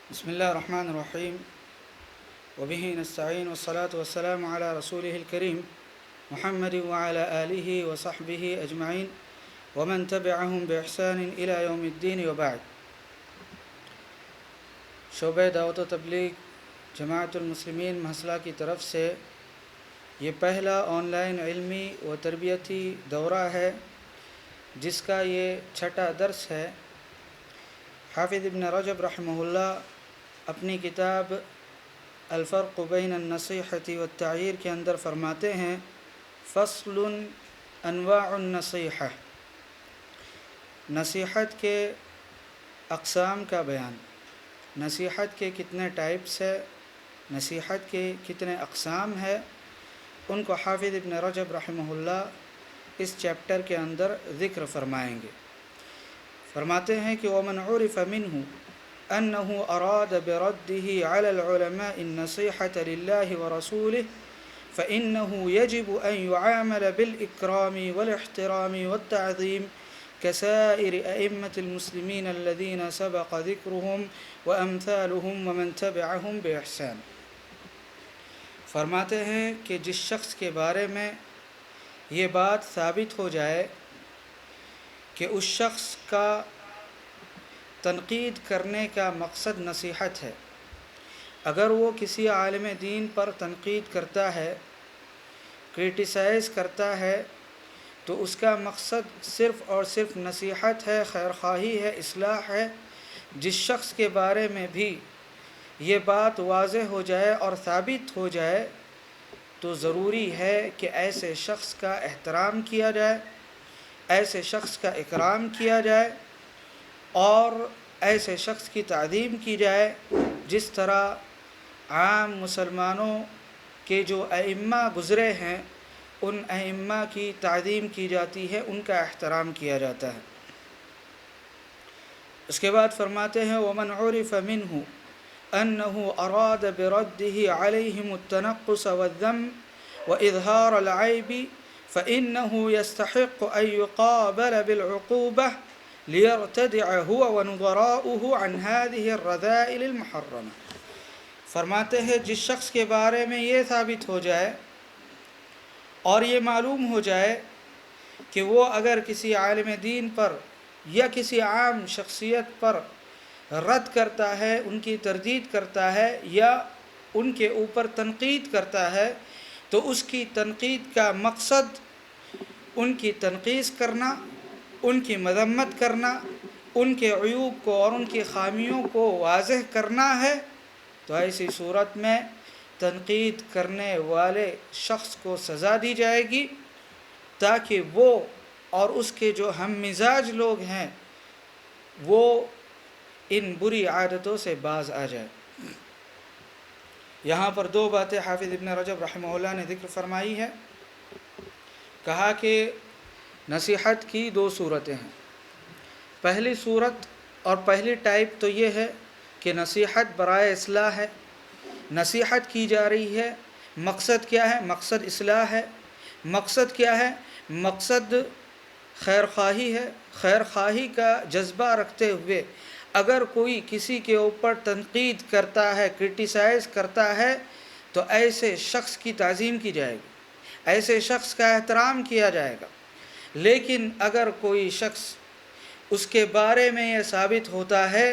بسم الله الرحمن الرحيم وبه نستعين والصلاة والسلام على رسوله الكريم محمد وعلى آله وصحبه أجمعين ومن تبعهم بإحسان إلى يوم الدين وبعد. شعبہ دعوت و تبلیغ جماعت المسلمین محصلہ کی طرف سے یہ پہلا آن لائن علمی و تربیتی دورہ ہے جس کا یہ چھٹا درس ہے۔ حافظ ابن رجب رحمہ اللہ اپنی کتاب الفرق بین النصیحۃ والتعییر کے اندر فرماتے ہیں فصل انواع النصیحہ، نصیحت کے اقسام کا بیان، نصیحت کے کتنے ٹائپس ہے، نصیحت کے کتنے اقسام ہے، ان کو حافظ ابن رجب رحمہ اللہ اس چیپٹر کے اندر ذکر فرمائیں گے۔ فرماتے ہیں کہ ومن عرف منہ انه اراد برده على العلماء النصيحة لله ورسوله فإنه يجب أن يعامل بالإكرام والاحترام والتعظيم كسائر أئمة المسلمين الذين سبق ذكرهم وأمثالهم ومن تبعهم بإحسان۔ فرماتے ہیں کہ جس شخص کے بارے میں یہ بات ثابت ہو جائے کہ اس شخص کا تنقید کرنے کا مقصد نصیحت ہے، اگر وہ کسی عالم دین پر تنقید کرتا ہے، کرٹیسائز کرتا ہے، تو اس کا مقصد صرف اور صرف نصیحت ہے، خیر خواہی ہے، اصلاح ہے۔ جس شخص کے بارے میں بھی یہ بات واضح ہو جائے اور ثابت ہو جائے تو ضروری ہے کہ ایسے شخص کا احترام کیا جائے، ایسے شخص کا اکرام کیا جائے اور ایسے شخص کی تعظیم کی جائے جس طرح عام مسلمانوں کے جو ائمہ گزرے ہیں ان ائمہ کی تعظیم کی جاتی ہے، ان کا احترام کیا جاتا ہے۔ اس کے بعد فرماتے ہیں ومن عرف منہ انه اراد برده عليهم التنقص والذم واظهار العيب فانه يستحق ان يقابل بالعقوبة ليرتدع هو ونظراؤه عن هذه الرذائل المحرمة۔ فرماتے ہیں جس شخص کے بارے میں یہ ثابت ہو جائے اور یہ معلوم ہو جائے کہ وہ اگر کسی عالم دین پر یا کسی عام شخصیت پر رد کرتا ہے، ان کی تردید کرتا ہے یا ان کے اوپر تنقید کرتا ہے، تو اس کی تنقید کا مقصد ان کی تنقیص کرنا، ان کی مذمت کرنا، ان کے عیوب کو اور ان کی خامیوں کو واضح کرنا ہے، تو ایسی صورت میں تنقید کرنے والے شخص کو سزا دی جائے گی تاکہ وہ اور اس کے جو ہم مزاج لوگ ہیں وہ ان بری عادتوں سے باز آ جائے۔ یہاں پر دو باتیں حافظ ابن رجب رحمہ اللہ نے ذکر فرمائی ہے۔ کہا کہ نصیحت کی دو صورتیں ہیں۔ پہلی صورت اور پہلی ٹائپ تو یہ ہے کہ نصیحت برائے اصلاح ہے، نصیحت کی جا رہی ہے، مقصد کیا ہے؟ مقصد اصلاح ہے۔ مقصد کیا ہے؟ مقصد خیر خواہی ہے۔ خیر خواہی کا جذبہ رکھتے ہوئے اگر کوئی کسی کے اوپر تنقید کرتا ہے، کرٹیسائز کرتا ہے، تو ایسے شخص کی تعظیم کی جائے گی، ایسے شخص کا احترام کیا جائے گا۔ لیکن اگر کوئی شخص اس کے بارے میں یہ ثابت ہوتا ہے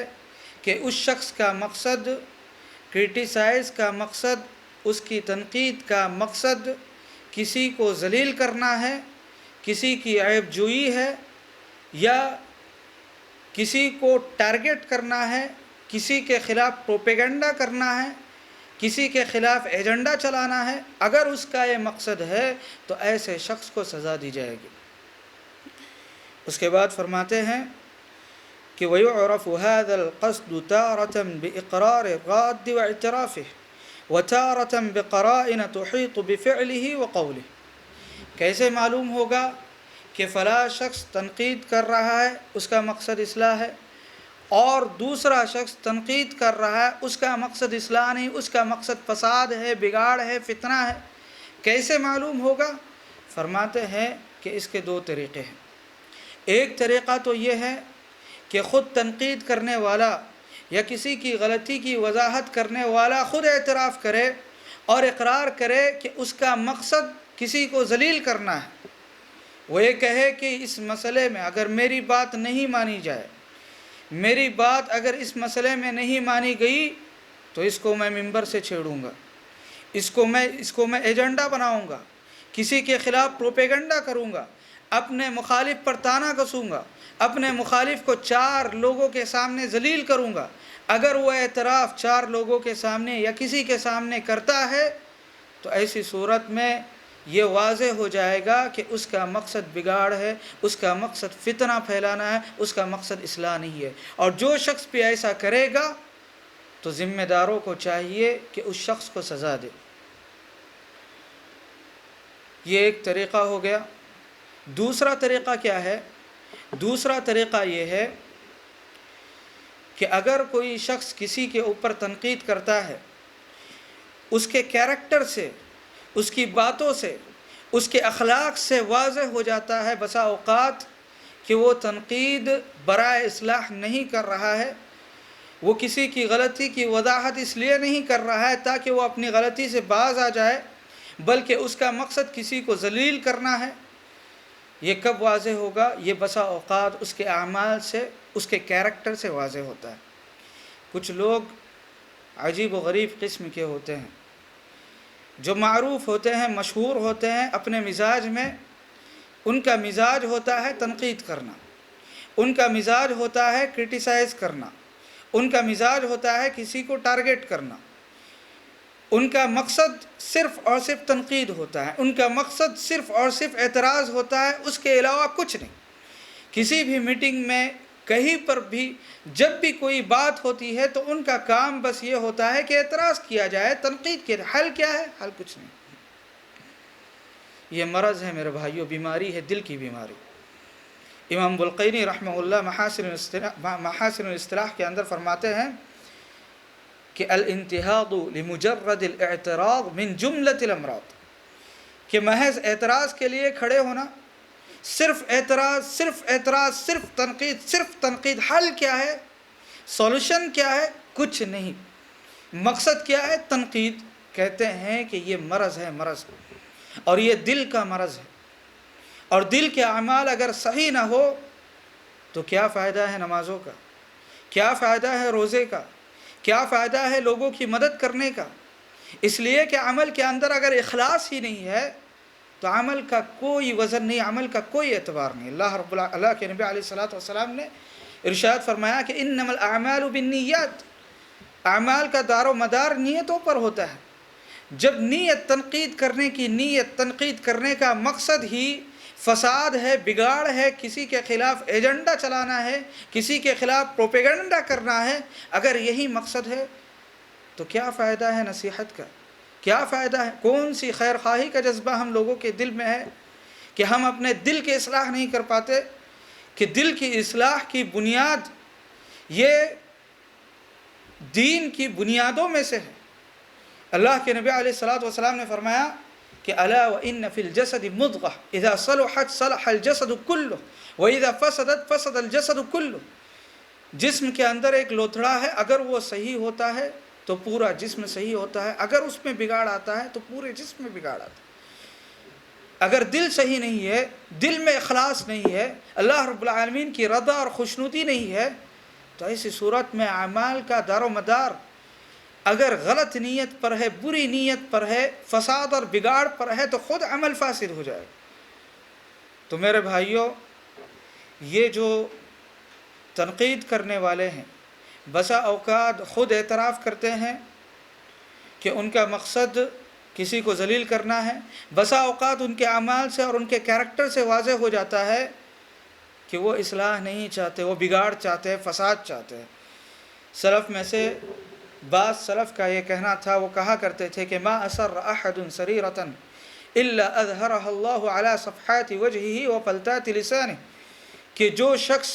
کہ اس شخص کا مقصد کرٹیسائز کا مقصد، اس کی تنقید کا مقصد کسی کو ذلیل کرنا ہے، کسی کی عیب جوئی ہے یا کسی کو ٹارگٹ کرنا ہے، کسی کے خلاف پروپیگنڈا کرنا ہے، کسی کے خلاف ایجنڈا چلانا ہے، اگر اس کا یہ مقصد ہے تو ایسے شخص کو سزا دی جائے گی۔ اس کے بعد فرماتے ہیں کہ وَيُعْرَفُ هَذَا الْقَصْدُ تَارَةً بِإِقْرَارِ الرَّادِّ وَاعْتِرَافِهِ وَتَارَةً بِقَرَائِنَ تُحِيطُ بِفِعْلِهِ وَقَوْلِهِ۔ کیسے معلوم ہوگا کہ فلاں شخص تنقید کر رہا ہے، اس کا مقصد اصلاح ہے، اور دوسرا شخص تنقید کر رہا ہے، اس کا مقصد اصلاح نہیں، اس کا مقصد فساد ہے، بگاڑ ہے، فتنہ ہے۔ کیسے معلوم ہوگا؟ فرماتے ہیں کہ اس کے دو طریقے ہیں۔ ایک طریقہ تو یہ ہے کہ خود تنقید کرنے والا یا کسی کی غلطی کی وضاحت کرنے والا خود اعتراف کرے اور اقرار کرے کہ اس کا مقصد کسی کو ذلیل کرنا ہے، وہ یہ کہے کہ اس مسئلے میں اگر میری بات نہیں مانی جائے، میری بات اگر اس مسئلے میں نہیں مانی گئی تو اس کو میں ممبر سے چھیڑوں گا، اس کو میں ایجنڈا بناؤں گا، کسی کے خلاف پروپیگنڈا کروں گا، اپنے مخالف پر تانا کسوں گا، اپنے مخالف کو 4 لوگوں کے سامنے ذلیل کروں گا۔ اگر وہ اعتراف 4 لوگوں کے سامنے یا کسی کے سامنے کرتا ہے تو ایسی صورت میں یہ واضح ہو جائے گا کہ اس کا مقصد بگاڑ ہے، اس کا مقصد فتنہ پھیلانا ہے، اس کا مقصد اصلاح نہیں ہے۔ اور جو شخص بھی ایسا کرے گا تو ذمہ داروں کو چاہیے کہ اس شخص کو سزا دے۔ یہ ایک طریقہ ہو گیا۔ دوسرا طریقہ کیا ہے؟ دوسرا طریقہ یہ ہے کہ اگر کوئی شخص کسی کے اوپر تنقید کرتا ہے، اس کے کیریکٹر سے، اس کی باتوں سے، اس کے اخلاق سے واضح ہو جاتا ہے بسا اوقات کہ وہ تنقید برائے اصلاح نہیں کر رہا ہے، وہ کسی کی غلطی کی وضاحت اس لیے نہیں کر رہا ہے تاکہ وہ اپنی غلطی سے باز آ جائے، بلکہ اس کا مقصد کسی کو ذلیل کرنا ہے۔ یہ کب واضح ہوگا؟ یہ بسا اوقات اس کے اعمال سے، اس کے کیریکٹر سے واضح ہوتا ہے۔ کچھ لوگ عجیب و غریب قسم کے ہوتے ہیں، جو معروف ہوتے ہیں، مشہور ہوتے ہیں اپنے مزاج میں۔ ان کا مزاج ہوتا ہے تنقید کرنا، ان کا مزاج ہوتا ہے کرٹیسائز کرنا، ان کا مزاج ہوتا ہے کسی کو ٹارگٹ کرنا، ان کا مقصد صرف اور صرف تنقید ہوتا ہے، ان کا مقصد صرف اور صرف اعتراض ہوتا ہے، اس کے علاوہ کچھ نہیں۔ کسی بھی میٹنگ میں، کہیں پر بھی جب بھی کوئی بات ہوتی ہے تو ان کا کام بس یہ ہوتا ہے کہ اعتراض کیا جائے، تنقید کیا جائے۔ حل کیا ہے؟ حل کچھ نہیں۔ یہ مرض ہے میرے بھائیوں، بیماری ہے، دل کی بیماری۔ امام بلقینی رحمہ اللہ محاسن الاصطلاح کے اندر فرماتے ہیں کہ الانتہاض لمجرد الاعتراض من جملۃ الامراض، کہ محض اعتراض کے لیے کھڑے ہونا، صرف اعتراض، صرف اعتراض، صرف تنقید۔ حل کیا ہے؟ سولوشن کیا ہے؟ کچھ نہیں۔ مقصد کیا ہے؟ تنقید۔ کہتے ہیں کہ یہ مرض ہے، مرض، اور یہ دل کا مرض ہے۔ اور دل کے اعمال اگر صحیح نہ ہو تو کیا فائدہ ہے نمازوں کا؟ کیا فائدہ ہے روزے کا؟ کیا فائدہ ہے لوگوں کی مدد کرنے کا؟ اس لیے کہ عمل کے اندر اگر اخلاص ہی نہیں ہے تو عمل کا کوئی وزن نہیں، عمل کا کوئی اعتبار نہیں۔ اللہ کے نبی علیہ الصلوۃ والسلام نے ارشاد فرمایا کہ انما الاعمال بالنیات، اعمال کا دار و مدار نیتوں پر ہوتا ہے۔ جب نیت تنقید کرنے کا مقصد ہی فساد ہے، بگاڑ ہے، کسی کے خلاف ایجنڈا چلانا ہے، کسی کے خلاف پروپیگنڈا کرنا ہے، اگر یہی مقصد ہے تو کیا فائدہ ہے نصیحت کا؟ کیا فائدہ ہے؟ کون سی خیر خواہی کا جذبہ ہم لوگوں کے دل میں ہے کہ ہم اپنے دل کی اصلاح نہیں کر پاتے؟ کہ دل کی اصلاح کی بنیاد یہ دین کی بنیادوں میں سے ہے۔ اللہ کے نبی علیہ الصلوۃ والسلام نے فرمایا کہ الا وان فی الجسد مضغہ اذا صلحت صلح الجسد كله واذا فسدت فسد الجسد كله۔ جسم کے اندر ایک لوتھڑا ہے، اگر وہ صحیح ہوتا ہے تو پورا جسم صحیح ہوتا ہے، اگر اس میں بگاڑ آتا ہے تو پورے جسم میں بگاڑ آتا ہے۔ اگر دل صحیح نہیں ہے، دل میں اخلاص نہیں ہے، اللہ رب العالمین کی رضا اور خوشنودی نہیں ہے، تو ایسی صورت میں اعمال کا دار و مدار اگر غلط نیت پر ہے، بری نیت پر ہے، فساد اور بگاڑ پر ہے تو خود عمل فاسد ہو جائے۔ تو میرے بھائیوں، یہ جو تنقید کرنے والے ہیں بسا اوقات خود اعتراف کرتے ہیں کہ ان کا مقصد کسی کو ذلیل کرنا ہے، بسا اوقات ان کے اعمال سے اور ان کے کیریکٹر سے واضح ہو جاتا ہے کہ وہ اصلاح نہیں چاہتے، وہ بگاڑ چاہتے ہیں، فساد چاہتے ہیں۔ سلف میں سے بعض سلف کا یہ کہنا تھا، وہ کہا کرتے تھے کہ ما اسر احد سریرۃ الا اظہرها اللہ علی صفحات وجہہ وفلتات لسانہ، کہ جو شخص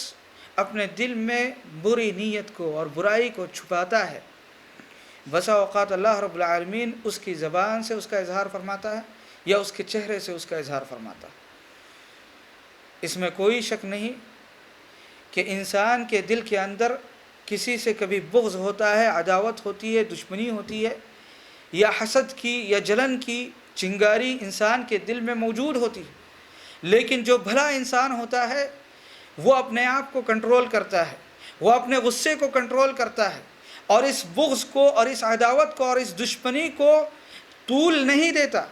اپنے دل میں بری نیت کو اور برائی کو چھپاتا ہے، بسا اوقات اللہ رب العالمین اس کی زبان سے اس کا اظہار فرماتا ہے یا اس کے چہرے سے اس کا اظہار فرماتا ہے۔ اس میں کوئی شک نہیں کہ انسان کے دل کے اندر کسی سے کبھی بغض ہوتا ہے، عداوت ہوتی ہے، دشمنی ہوتی ہے، یا حسد کی یا جلن کی چنگاری انسان کے دل میں موجود ہوتی ہے، لیکن جو بھلا انسان ہوتا ہے وہ اپنے آپ کو کنٹرول کرتا ہے، وہ اپنے غصے کو کنٹرول کرتا ہے، اور اس بغض کو اور اس عداوت کو اور اس دشمنی کو طول نہیں دیتا۔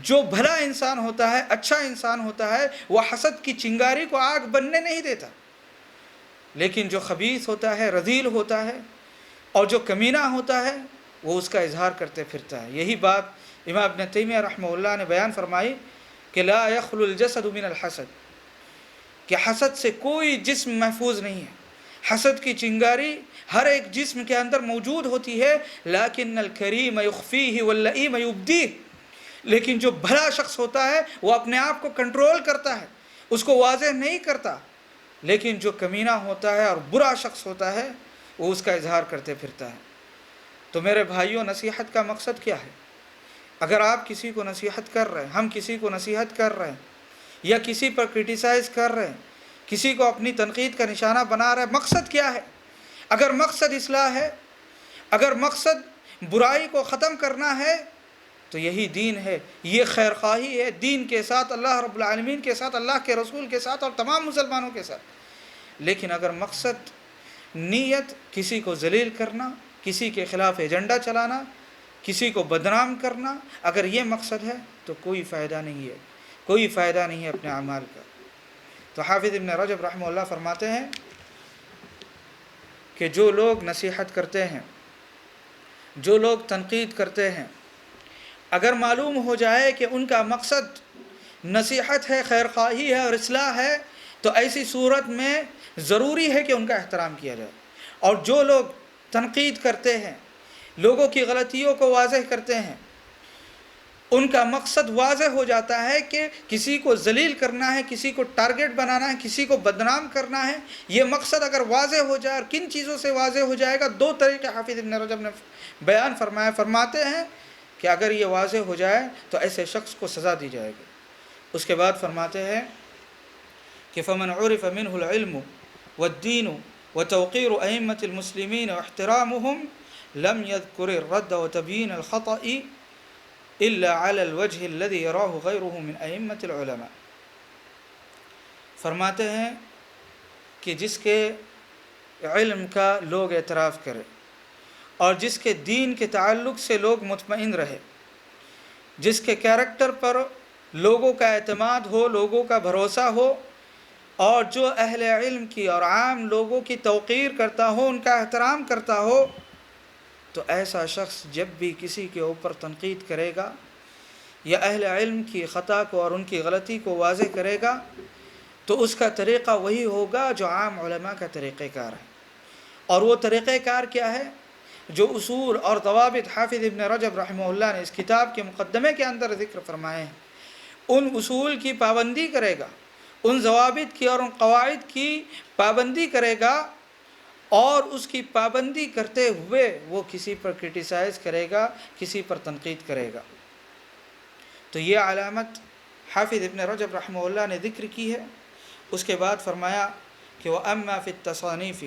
جو بھلا انسان ہوتا ہے، اچھا انسان ہوتا ہے، وہ حسد کی چنگاری کو آگ بننے نہیں دیتا، لیکن جو خبیث ہوتا ہے، رذیل ہوتا ہے اور جو کمینہ ہوتا ہے، وہ اس کا اظہار کرتے پھرتا ہے۔ یہی بات امام ابن تیمیہ رحمہ اللہ نے بیان فرمائی کہ لا یخلو الجسد من الحسد، کہ حسد سے کوئی جسم محفوظ نہیں ہے، حسد کی چنگاری ہر ایک جسم کے اندر موجود ہوتی ہے، لیکن الکریم یخفیہ واللئیم یبدیہ، لیکن جو بھلا شخص ہوتا ہے وہ اپنے آپ کو کنٹرول کرتا ہے، اس کو واضح نہیں کرتا، لیکن جو کمینہ ہوتا ہے اور برا شخص ہوتا ہے وہ اس کا اظہار کرتے پھرتا ہے۔ تو میرے بھائیوں، نصیحت کا مقصد کیا ہے؟ اگر آپ کسی کو نصیحت کر رہے ہیں، ہم کسی کو نصیحت کر رہے ہیں یا کسی پر کرٹیسائز کر رہے ہیں، کسی کو اپنی تنقید کا نشانہ بنا رہے ہیں، مقصد کیا ہے؟ اگر مقصد اصلاح ہے، اگر مقصد برائی کو ختم کرنا ہے، تو یہی دین ہے، یہ خیر خواہی ہے دین کے ساتھ، اللہ رب العالمین کے ساتھ، اللہ کے رسول کے ساتھ اور تمام مسلمانوں کے ساتھ۔ لیکن اگر مقصد، نیت کسی کو ذلیل کرنا، کسی کے خلاف ایجنڈا چلانا، کسی کو بدنام کرنا، اگر یہ مقصد ہے تو کوئی فائدہ نہیں ہے، کوئی فائدہ نہیں ہے اپنے اعمال کا۔ تو حافظ ابن رجب رحمہ اللہ فرماتے ہیں کہ جو لوگ نصیحت کرتے ہیں، جو لوگ تنقید کرتے ہیں، اگر معلوم ہو جائے کہ ان کا مقصد نصیحت ہے، خیر خواہی ہے اور اصلاح ہے، تو ایسی صورت میں ضروری ہے کہ ان کا احترام کیا جائے۔ اور جو لوگ تنقید کرتے ہیں، لوگوں کی غلطیوں کو واضح کرتے ہیں، ان کا مقصد واضح ہو جاتا ہے کہ کسی کو ذلیل کرنا ہے، کسی کو ٹارگٹ بنانا ہے، کسی کو بدنام کرنا ہے۔ یہ مقصد اگر واضح ہو جائے، اور کن چیزوں سے واضح ہو جائے گا؟ دو طریقے حافظ ابن رجب نے بیان فرماتے ہیں کہ اگر یہ واضح ہو جائے تو ایسے شخص کو سزا دی جائے گی۔ اس کے بعد فرماتے ہیں کہ فمن عرف منه العلم والدین وتوقیر ائمة المسلمین واحترامهم لم يذكر الرد وتبيين الخطأ الا على الوجه الذي يراه غيره من ائمة العلماء۔ فرماتے ہیں کہ جس کے علم کا لوگ اعتراف کرے اور جس کے دین کے تعلق سے لوگ مطمئن رہے، جس کے کیریکٹر پر لوگوں کا اعتماد ہو، لوگوں کا بھروسہ ہو، اور جو اہل علم کی اور عام لوگوں کی توقیر کرتا ہو، ان کا احترام کرتا ہو، تو ایسا شخص جب بھی کسی کے اوپر تنقید کرے گا یا اہل علم کی خطا کو اور ان کی غلطی کو واضح کرے گا، تو اس کا طریقہ وہی ہوگا جو عام علماء کا طریقہ کار ہے۔ اور وہ طریقہ کار کیا ہے؟ جو اصول اور ضوابط حافظ ابن رجب رحمہ اللہ نے اس کتاب کے مقدمے کے اندر ذکر فرمائے ہیں، ان اصول کی پابندی کرے گا، ان ضوابط کی اور ان قواعد کی پابندی کرے گا، اور اس کی پابندی کرتے ہوئے وہ کسی پر کرٹیسائز کرے گا، کسی پر تنقید کرے گا۔ تو یہ علامت حافظ ابن رجب رحمہ اللہ نے ذکر کی ہے۔ اس کے بعد فرمایا کہ وَأَمَّا فِي التَّصَانِيفِ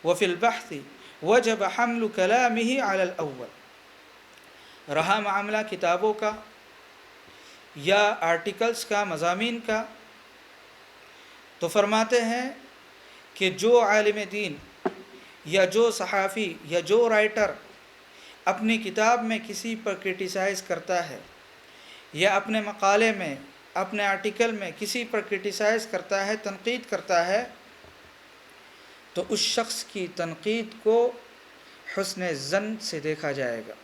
وَفِي الْبَحْثِ وَجَبَ حَمْلُ كَلَامِهِ عَلَى الْأَوَّلِ۔ رہا معاملہ کتابوں کا یا آرٹیکلز کا، مضامین کا، تو فرماتے ہیں کہ جو عالم دین یا جو صحافی یا جو رائٹر اپنی کتاب میں کسی پر کرٹیسائز کرتا ہے، یا اپنے مقالے میں، اپنے آرٹیکل میں کسی پر کرٹیسائز کرتا ہے، تنقید کرتا ہے، تو اس شخص کی تنقید کو حسن ظن سے دیکھا جائے گا،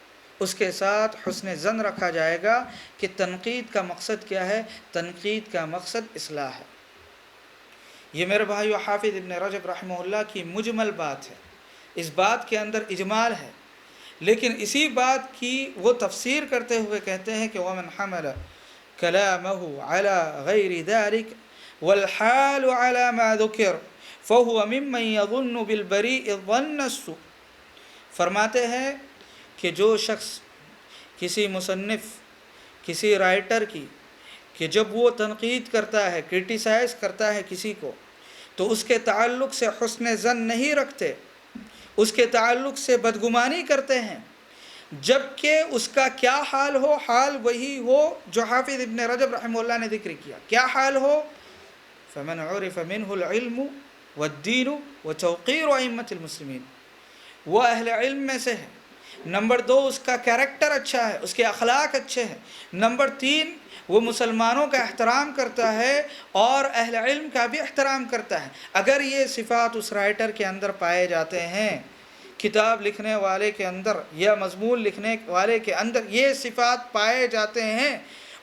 اس کے ساتھ حسن ظن رکھا جائے گا کہ تنقید کا مقصد کیا ہے؟ تنقید کا مقصد اصلاح ہے۔ یہ میرے بھائیو حافظ ابن رجب رحمہ اللہ کی مجمل بات ہے، اس بات کے اندر اجمال ہے، لیکن اسی بات کی وہ تفسیر کرتے ہوئے کہتے ہیں کہ وَمَنْ حَمَلَ كَلَامَهُ عَلَى غَيْرِ ذَلِكَ وَالْحَالُ عَلَى مَا ذُكِرَ فَهُوَ مِمَّنْ يَظُنُّ بِالْبَرِيءِ ظَنَّ السُّوءِ۔ فرماتے ہیں کہ جو شخص کسی مصنف، کسی رائٹر کی، کہ جب وہ تنقید کرتا ہے، کرٹیسائز کرتا ہے کسی کو، تو اس کے تعلق سے حسن ظن نہیں رکھتے، اس کے تعلق سے بدگمانی کرتے ہیں، جبکہ اس کا کیا حال ہو؟ حال وہی ہو جو حافظ ابن رجب رحمہ اللہ نے ذکر کیا۔ کیا حال ہو؟ فمن عرف منه العلم والدین وتوقیر ائمۃ المسلمین، وہ اہل علم میں سے ہے۔ نمبر 2، اس کا کیریکٹر اچھا ہے، اس کے اخلاق اچھے ہیں۔ نمبر 3، وہ مسلمانوں کا احترام کرتا ہے اور اہل علم کا بھی احترام کرتا ہے۔ اگر یہ صفات اس رائٹر کے اندر پائے جاتے ہیں، کتاب لکھنے والے کے اندر یا مضمون لکھنے والے کے اندر یہ صفات پائے جاتے ہیں،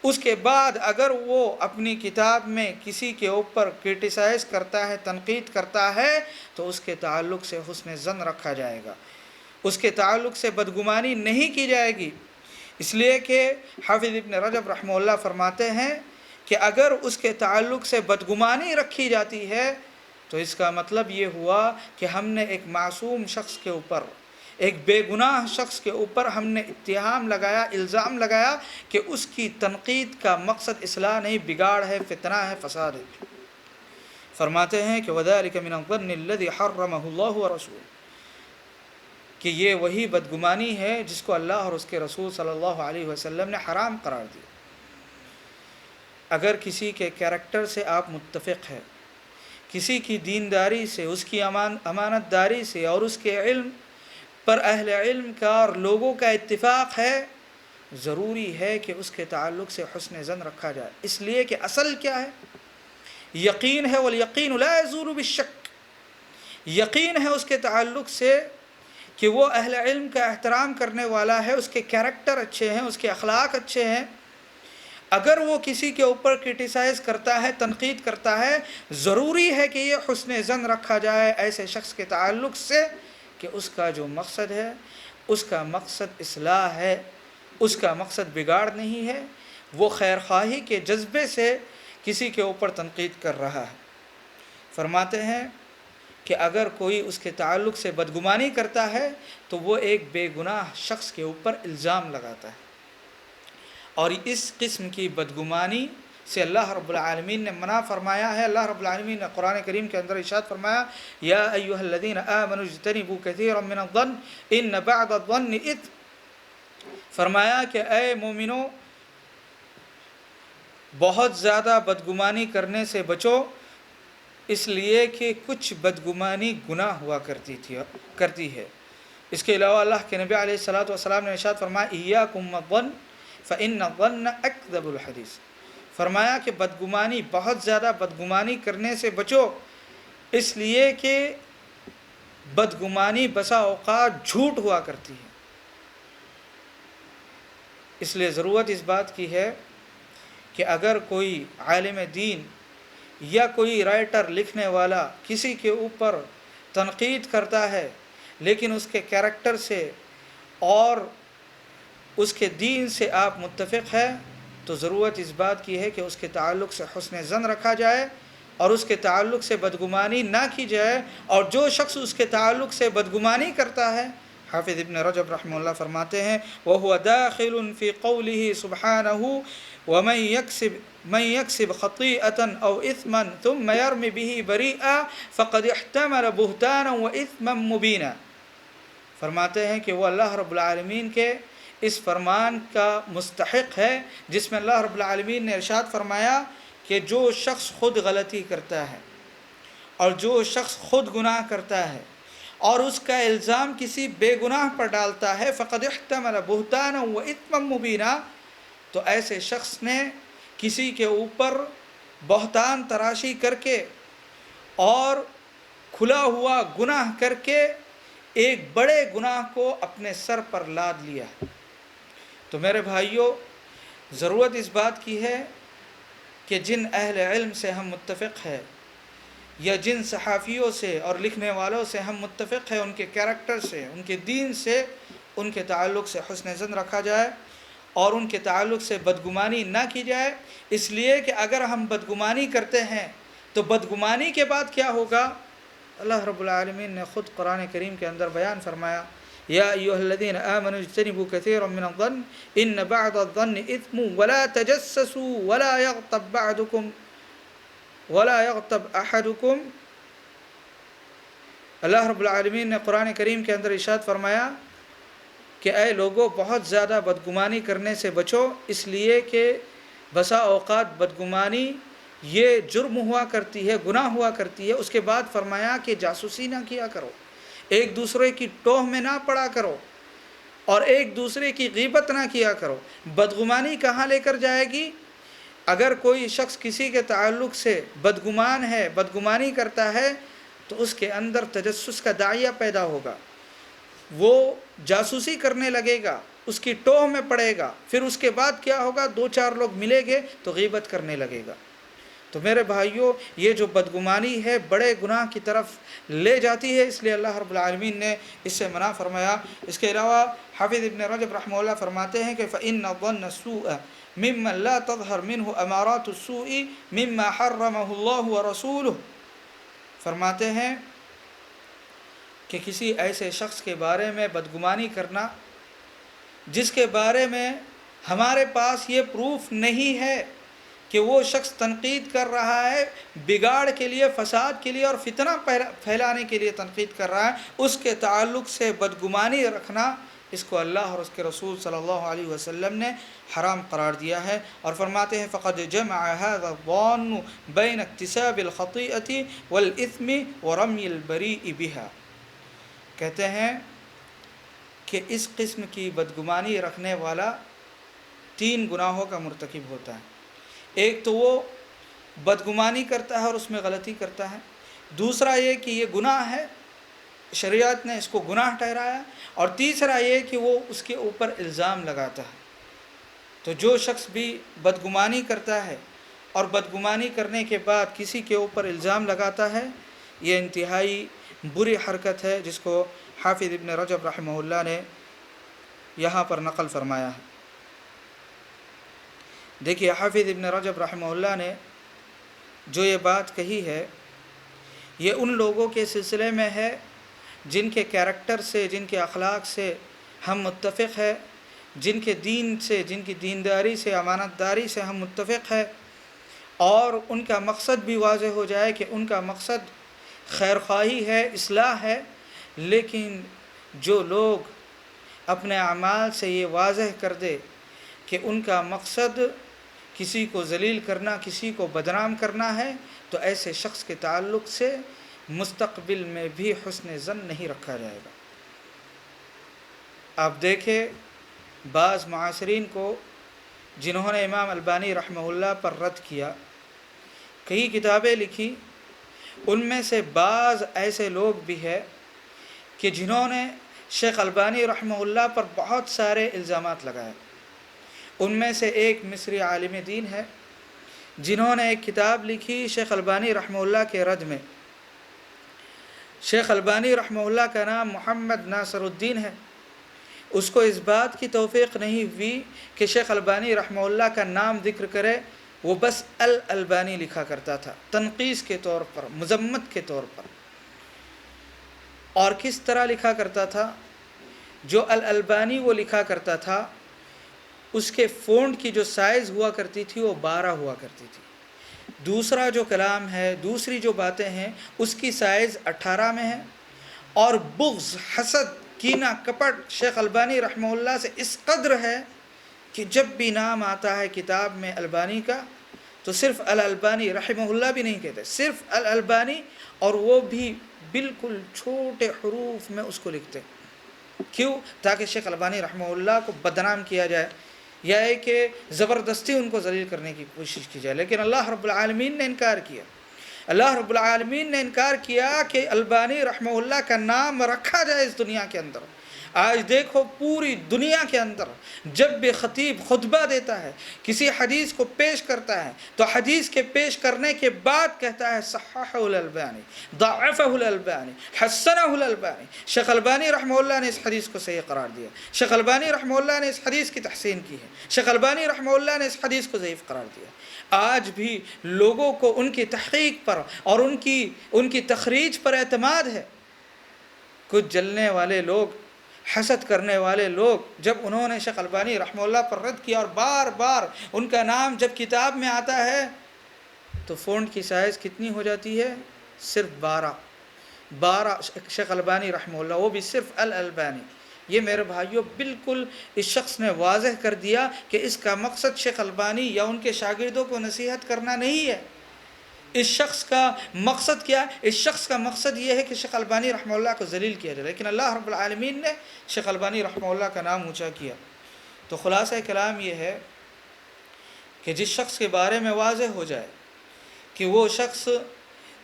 اس کے بعد اگر وہ اپنی کتاب میں کسی کے اوپر کرٹیسائز کرتا ہے، تنقید کرتا ہے، تو اس کے تعلق سے حسن ظن رکھا جائے گا، اس کے تعلق سے بدگمانی نہیں کی جائے گی۔ اس لیے کہ حافظ ابن رجب رحمہ اللہ فرماتے ہیں کہ اگر اس کے تعلق سے بدگمانی رکھی جاتی ہے تو اس کا مطلب یہ ہوا کہ ہم نے ایک معصوم شخص کے اوپر، ایک بے گناہ شخص کے اوپر ہم نے اتہام لگایا، الزام لگایا کہ اس کی تنقید کا مقصد اصلاح نہیں، بگاڑ ہے، فتنہ ہے، فساد ہے۔ فرماتے ہیں کہ وَذَلِكَ مِنَ الظَّنِّ الَّذِي حَرَّمَهُ اللَّهُ وَرَسُولُهُ، کہ یہ وہی بدگمانی ہے جس کو اللہ اور اس کے رسول صلی اللہ علیہ وسلم نے حرام قرار دیا۔ اگر کسی کے کیریکٹر سے آپ متفق ہیں، کسی کی دینداری سے، اس کی امانت داری سے اور اس کے علم پر اہل علم کا اور لوگوں کا اتفاق ہے، ضروری ہے کہ اس کے تعلق سے حسن ظن رکھا جائے، اس لیے کہ اصل کیا ہے؟ یقین ہے، والیقین لا یزول بالشک، یقین ہے اس کے تعلق سے کہ وہ اہل علم کا احترام کرنے والا ہے، اس کے کیریکٹر اچھے ہیں، اس کے اخلاق اچھے ہیں۔ اگر وہ کسی کے اوپر کرٹیسائز کرتا ہے، تنقید کرتا ہے، ضروری ہے کہ یہ حسن ظن رکھا جائے ایسے شخص کے تعلق سے کہ اس کا جو مقصد ہے، اس کا مقصد اصلاح ہے، اس کا مقصد بگاڑ نہیں ہے، وہ خیر خواہی کے جذبے سے کسی کے اوپر تنقید کر رہا ہے۔ فرماتے ہیں کہ اگر کوئی اس کے تعلق سے بدگمانی کرتا ہے تو وہ ایک بے گناہ شخص کے اوپر الزام لگاتا ہے، اور اس قسم کی بدگمانی سے اللہ رب العالمین نے منع فرمایا ہے۔ اللہ رب العالمین نے قرآن کریم کے اندر ارشاد فرمایا، یا ایھا الذین آمنوا اجتنبوا کثیرا من الظن ان بعض الظن اثم، فرمایا کہ اے مومنو، بہت زیادہ بدگمانی کرنے سے بچو، اس لیے کہ کچھ بدگمانی گناہ ہوا کرتی ہے۔ اس کے علاوہ اللہ کے نبی علیہ الصلوۃ والسلام نے ارشاد فرمایا، ایاکم الظن فإن الظن اکذب الحدیث، فرمایا کہ بدگمانی، بہت زیادہ بدگمانی کرنے سے بچو، اس لیے کہ بدگمانی بسا اوقات جھوٹ ہوا کرتی ہے۔ اس لیے ضرورت اس بات کی ہے کہ اگر کوئی عالم دین یا کوئی رائٹر، لکھنے والا کسی کے اوپر تنقید کرتا ہے لیکن اس کے کیریکٹر سے اور اس کے دین سے آپ متفق ہیں، تو ضرورت اس بات کی ہے کہ اس کے تعلق سے حسن ظن رکھا جائے اور اس کے تعلق سے بدگمانی نہ کی جائے۔ اور جو شخص اس کے تعلق سے بدگمانی کرتا ہے، حافظ ابن رجب رحمہ اللہ فرماتے ہیں، وَهُوَ دَاخِلٌ فِي قَوْلِهِ سُبْحَانَهُ وَمَنْ يَكْسِبْ خَطِيئَةً أَوْ إِثْمًا ثُمَّ يَرْمِ بِهِ بَرِيئًا فَقَدِ احْتَمَلَ بُهْتَانًا وَإِثْمًا مُبِينًا، فرماتے ہیں کہ وہ اللہ رب العالمین کے اس فرمان کا مستحق ہے جس میں اللہ رب العالمین نے ارشاد فرمایا کہ جو شخص خود غلطی کرتا ہے اور جو شخص خود گناہ کرتا ہے اور اس کا الزام کسی بے گناہ پر ڈالتا ہے، فقد احتمل بہتانا و اثما مبینا، تو ایسے شخص نے کسی کے اوپر بہتان تراشی کر کے اور کھلا ہوا گناہ کر کے ایک بڑے گناہ کو اپنے سر پر لاد لیا۔ تو میرے بھائیوں، ضرورت اس بات کی ہے کہ جن اہل علم سے ہم متفق ہیں یا جن صحافیوں سے اور لکھنے والوں سے ہم متفق ہیں، ان کے کیریکٹر سے، ان کے دین سے، ان کے تعلق سے حسن ظن رکھا جائے اور ان کے تعلق سے بدگمانی نہ کی جائے، اس لیے کہ اگر ہم بدگمانی کرتے ہیں تو بدگمانی کے بعد کیا ہوگا؟ اللہ رب العالمین نے خود قرآن کریم کے اندر بیان فرمایا، یا ایھا الذین آمنوا اجتنبوا کثیرا من الظن ان بعض الظن اثم ولا تجسسوا ولا یغتب احدکم اللہ رب العالمین نے قرآن کریم کے اندر ارشاد فرمایا کہ اے لوگو بہت زیادہ بدگمانی کرنے سے بچو، اس لیے کہ بسا اوقات بدگمانی یہ جرم ہوا کرتی ہے، گناہ ہوا کرتی ہے۔ اس کے بعد فرمایا کہ جاسوسی نہ کیا کرو، ایک دوسرے کی ٹوہ میں نہ پڑا کرو، اور ایک دوسرے کی غیبت نہ کیا کرو۔ بدگمانی کہاں لے کر جائے گی؟ اگر کوئی شخص کسی کے تعلق سے بدگمان ہے، بدگمانی کرتا ہے، تو اس کے اندر تجسس کا داعیہ پیدا ہوگا، وہ جاسوسی کرنے لگے گا، اس کی ٹوہ میں پڑے گا، پھر اس کے بعد کیا ہوگا؟ دو چار لوگ ملیں گے تو غیبت کرنے لگے گا۔ تو میرے بھائیوں، یہ جو بدگمانی ہے بڑے گناہ کی طرف لے جاتی ہے، اس لیے اللہ رب العالمین نے اس سے منع فرمایا۔ اس کے علاوہ حافظ ابن رجب رحمہ اللہ فرماتے ہیں کہ فَإِنَّ الظَّنَّ السُّوءَ مِمَّن لَا تَظْهَرْ مِنْهُ أَمَارَاتُ السُّوءِ مِمَّا حَرَّمَهُ اللَّهُ وَرَسُولُهُ، فرماتے ہیں کہ کسی ایسے شخص کے بارے میں بدگمانی کرنا جس کے بارے میں ہمارے پاس یہ پروف نہیں ہے کہ وہ شخص تنقید کر رہا ہے، بگاڑ کے لیے، فساد کے لیے اور فتنہ پھیلانے کے لیے تنقید کر رہا ہے، اس کے تعلق سے بدگمانی رکھنا، اس کو اللہ اور اس کے رسول صلی اللہ علیہ وسلم نے حرام قرار دیا ہے۔ اور فرماتے ہیں فقد جمع هذا الظن بین اکتساب الخطیئۃ والاثم ورمی البریء بها، کہتے ہیں کہ اس قسم کی بدگمانی رکھنے والا 3 گناہوں کا مرتکب ہوتا ہے۔ ایک تو وہ بدگمانی کرتا ہے اور اس میں غلطی کرتا ہے، دوسرا یہ کہ یہ گناہ ہے، شریعت نے اس کو گناہ ٹھہرایا، اور تیسرا یہ کہ وہ اس کے اوپر الزام لگاتا ہے۔ تو جو شخص بھی بدگمانی کرتا ہے اور بدگمانی کرنے کے بعد کسی کے اوپر الزام لگاتا ہے، یہ انتہائی بری حرکت ہے، جس کو حافظ ابن رجب رحمہ اللہ نے یہاں پر نقل فرمایا ہے۔ دیکھیے حافظ ابن رجب رحمہ اللہ نے جو یہ بات کہی ہے، یہ ان لوگوں کے سلسلے میں ہے جن کے کیریکٹر سے، جن کے اخلاق سے ہم متفق ہیں، جن کے دین سے، جن کی دینداری سے، امانت داری سے ہم متفق ہیں، اور ان کا مقصد بھی واضح ہو جائے کہ ان کا مقصد خیر خواہی ہے، اصلاح ہے، لیکن جو لوگ اپنے اعمال سے یہ واضح کر دے کہ ان کا مقصد کسی کو ذلیل کرنا، کسی کو بدنام کرنا ہے، تو ایسے شخص کے تعلق سے مستقبل میں بھی حسن ظن نہیں رکھا جائے گا۔ آپ دیکھیں بعض معاصرین کو جنہوں نے امام البانی رحمہ اللہ پر رد کیا، کئی کتابیں لکھی، ان میں سے بعض ایسے لوگ بھی ہیں کہ جنہوں نے شیخ البانی رحمہ اللہ پر بہت سارے الزامات لگائے۔ ان میں سے ایک مصری عالم دین ہے جنہوں نے ایک کتاب لکھی شیخ البانی رحمہ اللہ کے رد میں۔ شیخ البانی رحمہ اللہ کا نام محمد ناصر الدین ہے۔ اس کو اس بات کی توفیق نہیں ہوئی کہ شیخ البانی رحمہ اللہ کا نام ذکر کرے، وہ بس الالبانی لکھا کرتا تھا، تنقیص کے طور پر، مذمت کے طور پر۔ اور کس طرح لکھا کرتا تھا؟ جو الالبانی وہ لکھا کرتا تھا، اس کے فونٹ کی جو سائز ہوا کرتی تھی وہ 12 ہوا کرتی تھی۔ دوسرا جو کلام ہے، دوسری جو باتیں ہیں، اس کی سائز 18 میں ہے۔ اور بغض، حسد، کینہ، کپٹ شیخ البانی رحمہ اللہ سے اس قدر ہے کہ جب بھی نام آتا ہے کتاب میں البانی کا تو صرف الالبانی رحمہ اللہ بھی نہیں کہتے، صرف الالبانی، اور وہ بھی بالکل چھوٹے حروف میں اس کو لکھتے۔ کیوں؟ تاکہ شیخ البانی رحمہ اللہ کو بدنام کیا جائے، یا ہے کہ زبردستی ان کو ذلیل کرنے کی کوشش کی جائے۔ لیکن اللہ رب العالمین نے انکار کیا۔ اللہ رب العالمین نے انکار کیا کہ البانی رحمہ اللہ کا نام رکھا جائے اس دنیا کے اندر۔ آج دیکھو پوری دنیا کے اندر جب بھی خطیب خطبہ دیتا ہے، کسی حدیث کو پیش کرتا ہے، تو حدیث کے پیش کرنے کے بعد کہتا ہے صححہ الالبانی، ضعفہ الالبانی، حسنہ الالبانی۔ شیخ البانی رحمہ اللہ نے اس حدیث کو صحیح قرار دیا، شیخ البانی رحمہ اللہ نے اس حدیث کی تحسین کی ہے، شیخ البانی رحمہ اللہ نے اس حدیث کو ضعیف قرار دیا۔ آج بھی لوگوں کو ان کی تحقیق پر اور ان کی تخریج پر اعتماد ہے۔ کچھ جلنے والے لوگ، حسد کرنے والے لوگ، جب انہوں نے شیخ البانی رحمہ اللہ پر رد کیا اور بار بار ان کا نام جب کتاب میں آتا ہے تو فونٹ کی سائز کتنی ہو جاتی ہے؟ صرف 12۔ 12 شیخ البانی رحمہ اللہ، وہ بھی صرف الالبانی، یہ میرے بھائیوں بالکل اس شخص نے واضح کر دیا کہ اس کا مقصد شیخ البانی یا ان کے شاگردوں کو نصیحت کرنا نہیں ہے۔ اس شخص کا مقصد کیا ہے؟ اس شخص کا مقصد یہ ہے کہ شیخ البانی رحمہ اللہ کو ذلیل کیا جائے، لیکن اللہ رب العالمین نے شیخ البانی رحمہ اللہ کا نام اونچا کیا۔ تو خلاصہ کلام یہ ہے کہ جس شخص کے بارے میں واضح ہو جائے کہ وہ شخص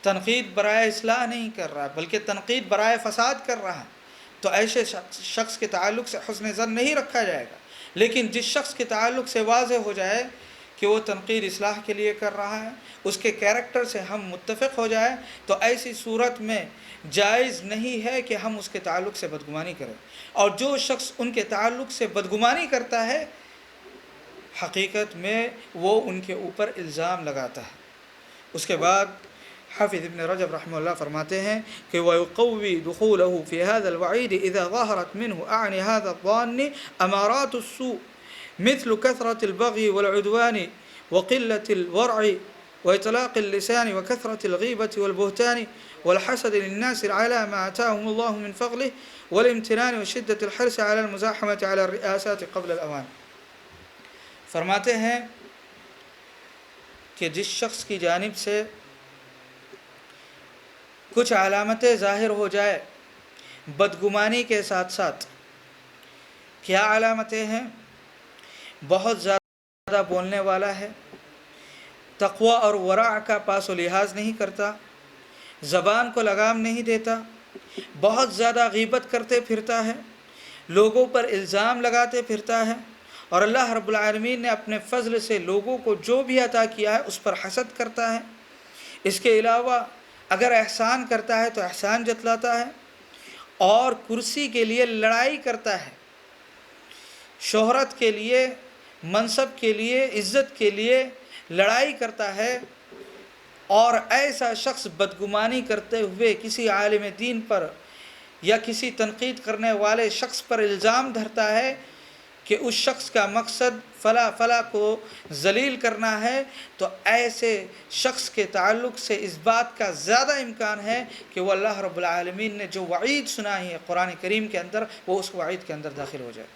تنقید برائے اصلاح نہیں کر رہا بلکہ تنقید برائے فساد کر رہا ہے، تو ایسے شخص کے تعلق سے حسن ظن نہیں رکھا جائے گا۔ لیکن جس شخص کے تعلق سے واضح ہو جائے کہ وہ تنقید اصلاح کے لیے کر رہا ہے، اس کے کیریکٹر سے ہم متفق ہو جائیں، تو ایسی صورت میں جائز نہیں ہے کہ ہم اس کے تعلق سے بدگمانی کریں۔ اور جو شخص ان کے تعلق سے بدگمانی کرتا ہے، حقیقت میں وہ ان کے اوپر الزام لگاتا ہے۔ اس کے بعد حافظ ابن رجب رحمہ اللہ فرماتے ہیں کہ وَيُقَوِّي دُخُولَهُ فِي هَذَا الْوَعِيدِ إِذَا ظَهَرَتْ مِنْهُ أَعْنِ هَذَا الظَّانِّ أَمَارَاتُ السُّوءِ مثل كثرة البغي والعدوان وقلة الورع وإطلاق اللسان وكثرة الغيبة والبهتان والحسد للناس على ما آتاهم الله من فضله والامتنان وشدة الحرص على المزاحمة على الرئاسات قبل الأوان۔ فرماتے ہیں کہ جس شخص کی جانب سے کچھ علامتیں ظاہر ہو جائے بدگمانی کے ساتھ ساتھ، کیا علامتیں ہیں؟ بہت زیادہ بولنے والا ہے، تقوی اور ورع کا پاس و لحاظ نہیں کرتا، زبان کو لگام نہیں دیتا، بہت زیادہ غیبت کرتے پھرتا ہے، لوگوں پر الزام لگاتے پھرتا ہے، اور اللہ رب العالمین نے اپنے فضل سے لوگوں کو جو بھی عطا کیا ہے اس پر حسد کرتا ہے۔ اس کے علاوہ اگر احسان کرتا ہے تو احسان جتلاتا ہے، اور کرسی کے لیے لڑائی کرتا ہے، شہرت کے لیے، منصب کے لیے، عزت کے لیے لڑائی کرتا ہے۔ اور ایسا شخص بدگمانی کرتے ہوئے کسی عالم دین پر یا کسی تنقید کرنے والے شخص پر الزام دھرتا ہے کہ اس شخص کا مقصد فلاں فلاں کو ذلیل کرنا ہے، تو ایسے شخص کے تعلق سے اس بات کا زیادہ امکان ہے کہ وہ اللہ رب العالمین نے جو وعید سنائی ہے قرآن کریم کے اندر، وہ اس وعید کے اندر داخل ہو جائے۔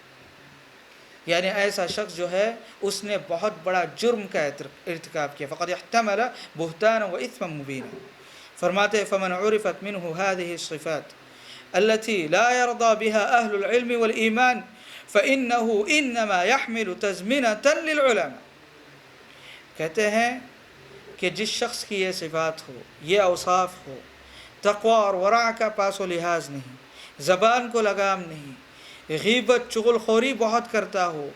یعنی ایسا شخص جو ہے اس نے بہت بڑا جرم کا ارتکاب کیا، فقد احتمل بہتانا و اثما مبینا۔ فرماتے فمن عرفت منہ هذه الصفات التي لا يرضى بها اہل العلم والایمان فإنه انما يحمل تزمنة للعلماء۔ کہتے ہیں کہ جس شخص کی یہ صفات ہو، یہ اوصاف ہو، تقوی اور ورع کا پاس و لحاظ نہیں، زبان کو لگام نہیں، غیبت چغل خوری بہت کرتا ہو،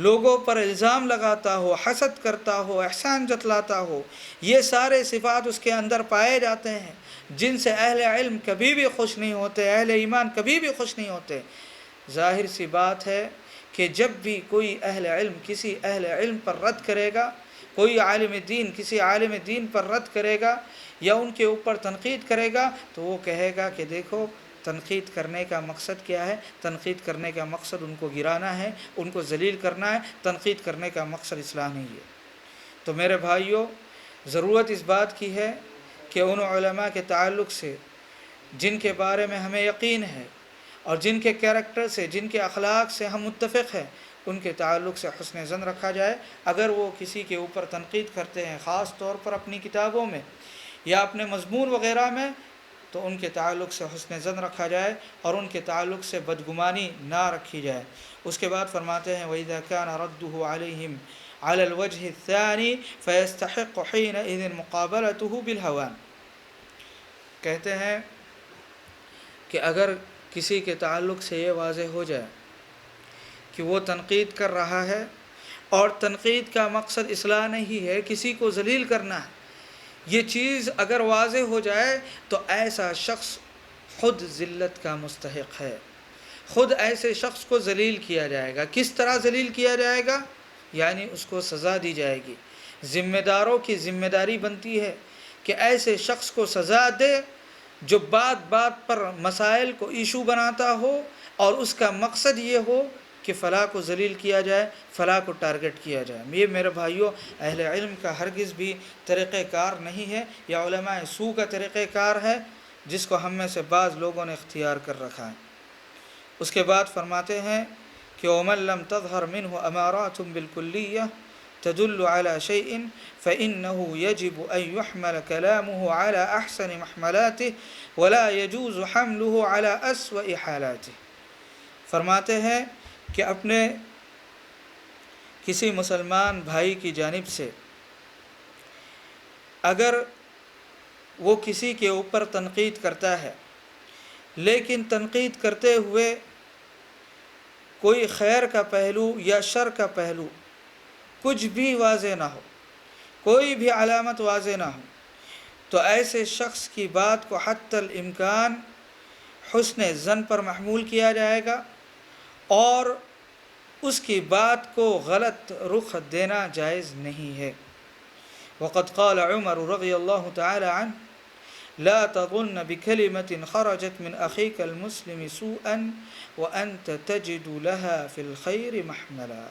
لوگوں پر الزام لگاتا ہو، حسد کرتا ہو، احسان جتلاتا ہو، یہ سارے صفات اس کے اندر پائے جاتے ہیں جن سے اہل علم کبھی بھی خوش نہیں ہوتے، اہل ایمان کبھی بھی خوش نہیں ہوتے۔ ظاہر سی بات ہے کہ جب بھی کوئی اہل علم کسی اہل علم پر رد کرے گا، کوئی عالم دین کسی عالم دین پر رد کرے گا یا ان کے اوپر تنقید کرے گا، تو وہ کہے گا کہ دیکھو تنقید کرنے کا مقصد کیا ہے؟ تنقید کرنے کا مقصد ان کو گرانا ہے، ان کو ذلیل کرنا ہے، تنقید کرنے کا مقصد اصلاح نہیں ہے۔ تو میرے بھائیوں، ضرورت اس بات کی ہے کہ ان علماء کے تعلق سے جن کے بارے میں ہمیں یقین ہے اور جن کے کیریکٹر سے، جن کے اخلاق سے ہم متفق ہیں، ان کے تعلق سے حسن ظن رکھا جائے۔ اگر وہ کسی کے اوپر تنقید کرتے ہیں، خاص طور پر اپنی کتابوں میں یا اپنے مضمون وغیرہ میں، تو ان کے تعلق سے حسن ظن رکھا جائے اور ان کے تعلق سے بدگمانی نہ رکھی جائے۔ اس کے بعد فرماتے ہیں وَإِذَا كَانَ رَدُّهُ عَلَيْهِمْ عَلَى الْوَجْهِ الثَّانِي فَيَسْتَحِقُّ حِينَئِذٍ مُقَابَلَتُهُ بِالْهَوَانِ۔ کہتے ہیں کہ اگر کسی کے تعلق سے یہ واضح ہو جائے کہ وہ تنقید کر رہا ہے اور تنقید کا مقصد اصلاح نہیں ہے، کسی کو ذلیل کرنا ہے، یہ چیز اگر واضح ہو جائے تو ایسا شخص خود ذلت کا مستحق ہے، خود ایسے شخص کو ذلیل کیا جائے گا۔ کس طرح ذلیل کیا جائے گا؟ یعنی اس کو سزا دی جائے گی۔ ذمہ داروں کی ذمہ داری بنتی ہے کہ ایسے شخص کو سزا دے جو بات بات پر مسائل کو ایشو بناتا ہو اور اس کا مقصد یہ ہو کہ فلاں کو ذلیل کیا جائے، فلاں کو ٹارگٹ کیا جائے۔ یہ میرے بھائیوں اہل علم کا ہرگز بھی طریقہ کار نہیں ہے، یا علماء سو کا طریقہ کار ہے۔ جس کو ہم میں سے بعض لوگوں نے اختیار کر رکھا ہے۔ اس کے بعد فرماتے ہیں کہ وَمَن لَّمْ تَظْهَرْ مِنْهُ أَمَارَاتٌ بِالْكُلِّيَّةِ تَدُلُّ عَلَى شَيْءٍ فَإِنَّهُ يَجِبُ أَن يُحْمَلَ كَلَامُهُ عَلَى أَحْسَنِ مَحْمَلَاتِهِ وَلَا يَجُوزُ حَمْلُهُ عَلَى أَسْوَأِ حَالَاتِهِ۔ فرماتے ہیں کہ اپنے کسی مسلمان بھائی کی جانب سے اگر وہ کسی کے اوپر تنقید کرتا ہے، لیکن تنقید کرتے ہوئے کوئی خیر کا پہلو یا شر کا پہلو کچھ بھی واضح نہ ہو، کوئی بھی علامت واضح نہ ہو، تو ایسے شخص کی بات کو حتی الامکان حسن ظن پر محمول کیا جائے گا اور اس کی بات کو غلط رخ دینا جائز نہیں ہے۔ وقد قال عمر رضی اللہ تعالی عنہ لا تظن بكلمة خرجت من أخيك المسلم سوءا وأنت تجد لها في الخير محملا۔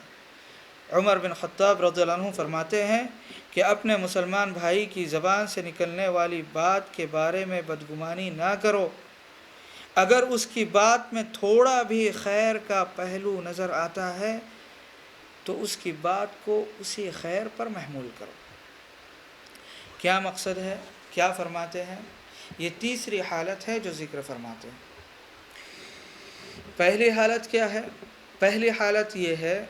عمر بن خطاب رضی اللہ عنہ فرماتے ہیں کہ اپنے مسلمان بھائی کی زبان سے نکلنے والی بات کے بارے میں بدگمانی نہ کرو، اگر اس کی بات میں تھوڑا بھی خیر کا پہلو نظر آتا ہے تو اس کی بات کو اسی خیر پر محمول کرو۔ کیا مقصد ہے؟ کیا فرماتے ہیں؟ یہ تیسری حالت ہے جو ذکر فرماتے ہیں۔ پہلی حالت کیا ہے؟ پہلی حالت یہ ہے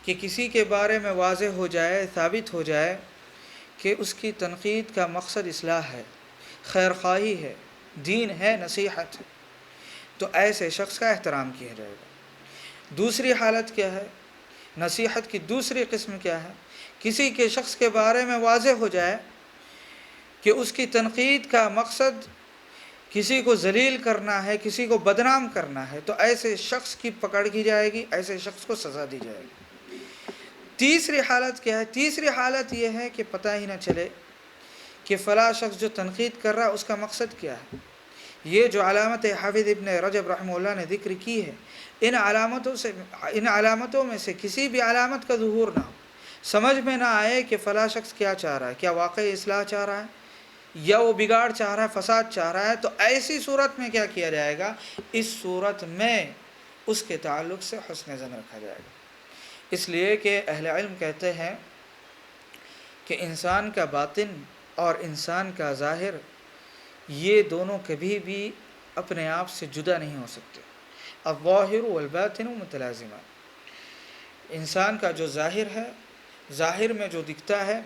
کہ کسی کے بارے میں واضح ہو جائے، ثابت ہو جائے کہ اس کی تنقید کا مقصد اصلاح ہے، خیر خواہی ہے، دین ہے، نصیحت ہے، تو ایسے شخص کا احترام کیا جائے گا۔ دوسری حالت کیا ہے؟ نصیحت کی دوسری قسم کیا ہے؟ کسی کے شخص کے بارے میں واضح ہو جائے کہ اس کی تنقید کا مقصد کسی کو ذلیل کرنا ہے، کسی کو بدنام کرنا ہے، تو ایسے شخص کی پکڑ کی جائے گی، ایسے شخص کو سزا دی جائے گی۔ تیسری حالت کیا ہے؟ تیسری حالت یہ ہے کہ پتہ ہی نہ چلے کہ فلاں شخص جو تنقید کر رہا ہے اس کا مقصد کیا ہے۔ یہ جو علامت حافظ ابن رجب رحمہ اللہ نے ذکر کی ہے، ان علامتوں میں سے کسی بھی علامت کا ظہور نہ ہو، سمجھ میں نہ آئے کہ فلاں شخص کیا چاہ رہا ہے، کیا واقعی اصلاح چاہ رہا ہے یا وہ بگاڑ چاہ رہا ہے، فساد چاہ رہا ہے، تو ایسی صورت میں کیا کیا جائے گا؟ اس صورت میں اس کے تعلق سے حسن ظن رکھا جائے گا۔ اس لیے کہ اہل علم کہتے ہیں کہ انسان کا باطن اور انسان کا ظاہر یہ دونوں کبھی بھی اپنے آپ سے جدا نہیں ہو سکتے۔ الظاہر والباطن متلازمان۔ انسان کا جو ظاہر ہے، ظاہر میں جو دکھتا ہے،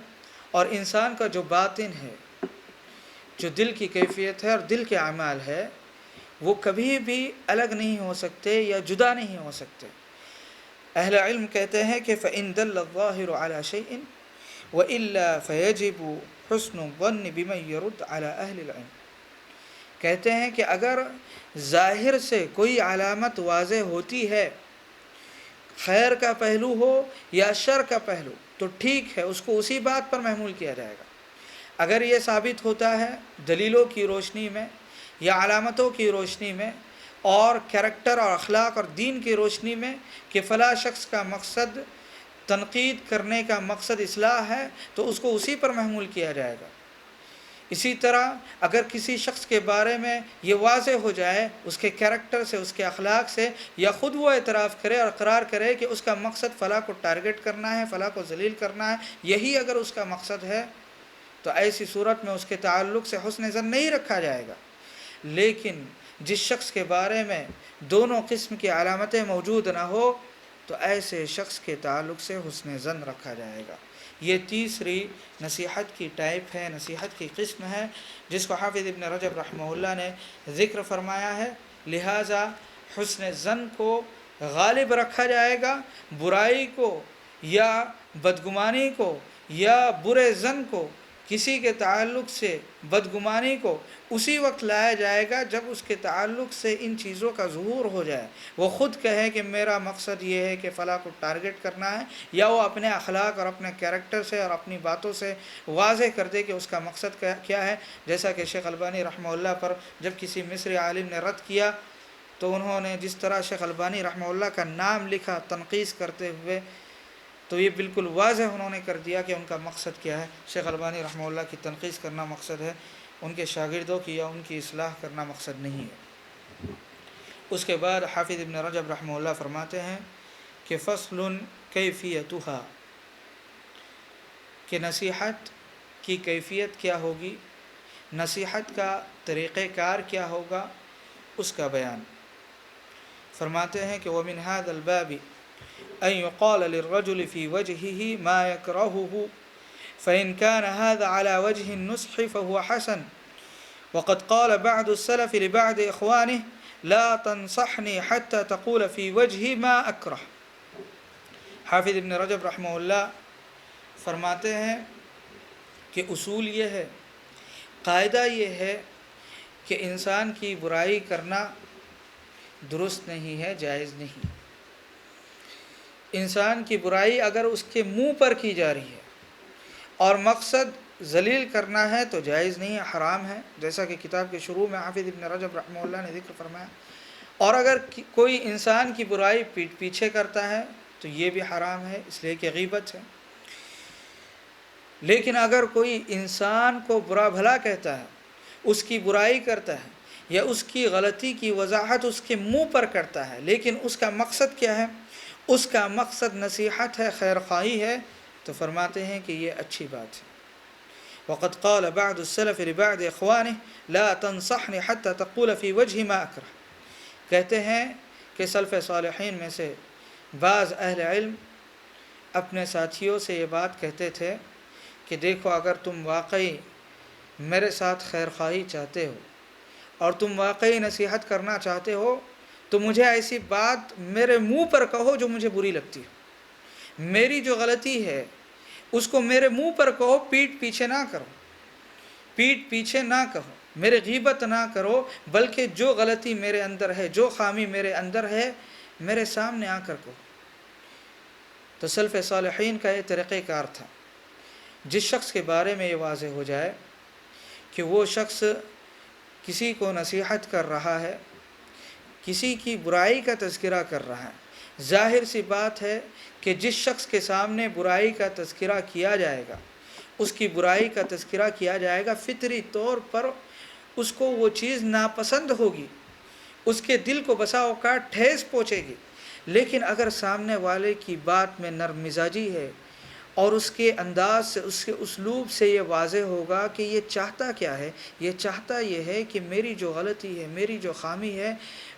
اور انسان کا جو باطن ہے، جو دل کی کیفیت ہے اور دل کے اعمال ہے، وہ کبھی بھی الگ نہیں ہو سکتے یا جدا نہیں ہو سکتے۔ اہل علم کہتے ہیں کہ فَإِن دَلَّ الظَّاهِرُ عَلَى شَيْءٍ وَإِلَّا فَيَجِبُ حُسْنُ الظَّنِّ بِمَن يَرُدُّ عَلَى أَهْلِ الْعِلْمِ۔ کہتے ہیں کہ اگر ظاہر سے کوئی علامت واضح ہوتی ہے، خیر کا پہلو ہو یا شر کا پہلو، تو ٹھیک ہے، اس کو اسی بات پر محمول کیا جائے گا۔ اگر یہ ثابت ہوتا ہے دلیلوں کی روشنی میں یا علامتوں کی روشنی میں اور کریکٹر اور اخلاق اور دین کی روشنی میں کہ فلاں شخص کا مقصد تنقید کرنے کا مقصد اصلاح ہے، تو اس کو اسی پر محمول کیا جائے گا۔ اسی طرح اگر کسی شخص کے بارے میں یہ واضح ہو جائے اس کے کریکٹر سے، اس کے اخلاق سے، یا خود وہ اعتراف کرے اور اقرار کرے کہ اس کا مقصد فلاں کو ٹارگٹ کرنا ہے، فلاں کو ذلیل کرنا ہے، یہی اگر اس کا مقصد ہے، تو ایسی صورت میں اس کے تعلق سے حسن ظن نہیں رکھا جائے گا۔ لیکن جس شخص کے بارے میں دونوں قسم کی علامتیں موجود نہ ہو، تو ایسے شخص کے تعلق سے حسن ظن رکھا جائے گا۔ یہ تیسری نصیحت کی ٹائپ ہے، نصیحت کی قسم ہے، جس کو حافظ ابن رجب رحمہ اللہ نے ذکر فرمایا ہے۔ لہٰذا حسن ظن کو غالب رکھا جائے گا، برائی کو یا بدگمانی کو یا برے ظن کو، کسی کے تعلق سے بدگمانی کو اسی وقت لایا جائے گا جب اس کے تعلق سے ان چیزوں کا ظہور ہو جائے، وہ خود کہے کہ میرا مقصد یہ ہے کہ فلاں کو ٹارگٹ کرنا ہے، یا وہ اپنے اخلاق اور اپنے کیریکٹر سے اور اپنی باتوں سے واضح کر دے کہ اس کا مقصد کیا ہے۔ جیسا کہ شیخ البانی رحمہ اللہ پر جب کسی مصری عالم نے رد کیا تو انہوں نے جس طرح شیخ البانی رحمہ اللہ کا نام لکھا تنقیص کرتے ہوئے، تو یہ بالکل واضح انہوں نے کر دیا کہ ان کا مقصد کیا ہے۔ شیخ البانی رحمہ اللہ کی تنقیص کرنا مقصد ہے، ان کے شاگردوں کی یا ان کی اصلاح کرنا مقصد نہیں ہے۔ اس کے بعد حافظ ابن رجب رحمہ اللہ فرماتے ہیں کہ فصل کیفیتها، کہ نصیحت کی کیفیت کیا ہوگی، نصیحت کا طریقہ کار کیا ہوگا، اس کا بیان۔ فرماتے ہیں کہ وَمِنْ هَذَا الْبَابِ أَنْ يُقَالَ لِلرَّجُلِ فِي وَجْهِهِ مَا يَكْرَهُهُ فإن كان هذا على وجه النصح فهو حسن، وقد قال بعض السلف لبعض إخوانه لا تنصحني حتى تقول في وجهي ما أكره۔ حافظ ابن رجب رحمہ اللہ فرماتے ہیں کہ اصول یہ ہے، قاعدہ یہ ہے کہ انسان کی برائی کرنا درست نہیں ہے، جائز نہیں۔ انسان کی برائی اگر اس کے منہ پر کی جا رہی ہے اور مقصد ذلیل کرنا ہے تو جائز نہیں ہے، حرام ہے، جیسا کہ کتاب کے شروع میں حافظ ابن رجب رحمہ اللہ نے ذکر فرمایا۔ اور اگر کوئی انسان کی برائی پیٹھ پیچھے کرتا ہے تو یہ بھی حرام ہے، اس لیے کہ غیبت ہے۔ لیکن اگر کوئی انسان کو برا بھلا کہتا ہے، اس کی برائی کرتا ہے یا اس کی غلطی کی وضاحت اس کے منہ پر کرتا ہے، لیکن اس کا مقصد کیا ہے؟ اس کا مقصد نصیحت ہے، خیر خواہی ہے، تو فرماتے ہیں کہ یہ اچھی بات ہے۔ وقد قال بعض السلف لبعض اخوانه لا تنصحني حتى تقول في وجهي ما اكره، کہتے ہیں کہ سلف صالحین میں سے بعض اہل علم اپنے ساتھیوں سے یہ بات کہتے تھے کہ دیکھو، اگر تم واقعی میرے ساتھ خیر خواہی چاہتے ہو اور تم واقعی نصیحت کرنا چاہتے ہو تو مجھے ایسی بات میرے منہ پر کہو جو مجھے بری لگتی ہے، میری جو غلطی ہے اس کو میرے منہ پر کہو، پیٹھ پیچھے نہ کرو، پیٹھ پیچھے نہ کہو، میرے غیبت نہ کرو، بلکہ جو غلطی میرے اندر ہے، جو خامی میرے اندر ہے، میرے سامنے آ کر کہو۔ تو سلف صالحین کا یہ طریقہ کار تھا۔ جس شخص کے بارے میں یہ واضح ہو جائے کہ وہ شخص کسی کو نصیحت کر رہا ہے، کسی کی برائی کا تذکرہ کر رہا ہے، ظاہر سی بات ہے کہ جس شخص کے سامنے برائی کا تذکرہ کیا جائے گا، اس کی برائی کا تذکرہ کیا جائے گا، فطری طور پر اس کو وہ چیز ناپسند ہوگی، اس کے دل کو بسا اوقات ٹھیس پہنچے گی۔ لیکن اگر سامنے والے کی بات میں نرم مزاجی ہے اور اس کے انداز سے، اس کے اسلوب سے یہ واضح ہوگا کہ یہ چاہتا کیا ہے، یہ چاہتا یہ ہے کہ میری جو غلطی ہے، میری جو خامی ہے،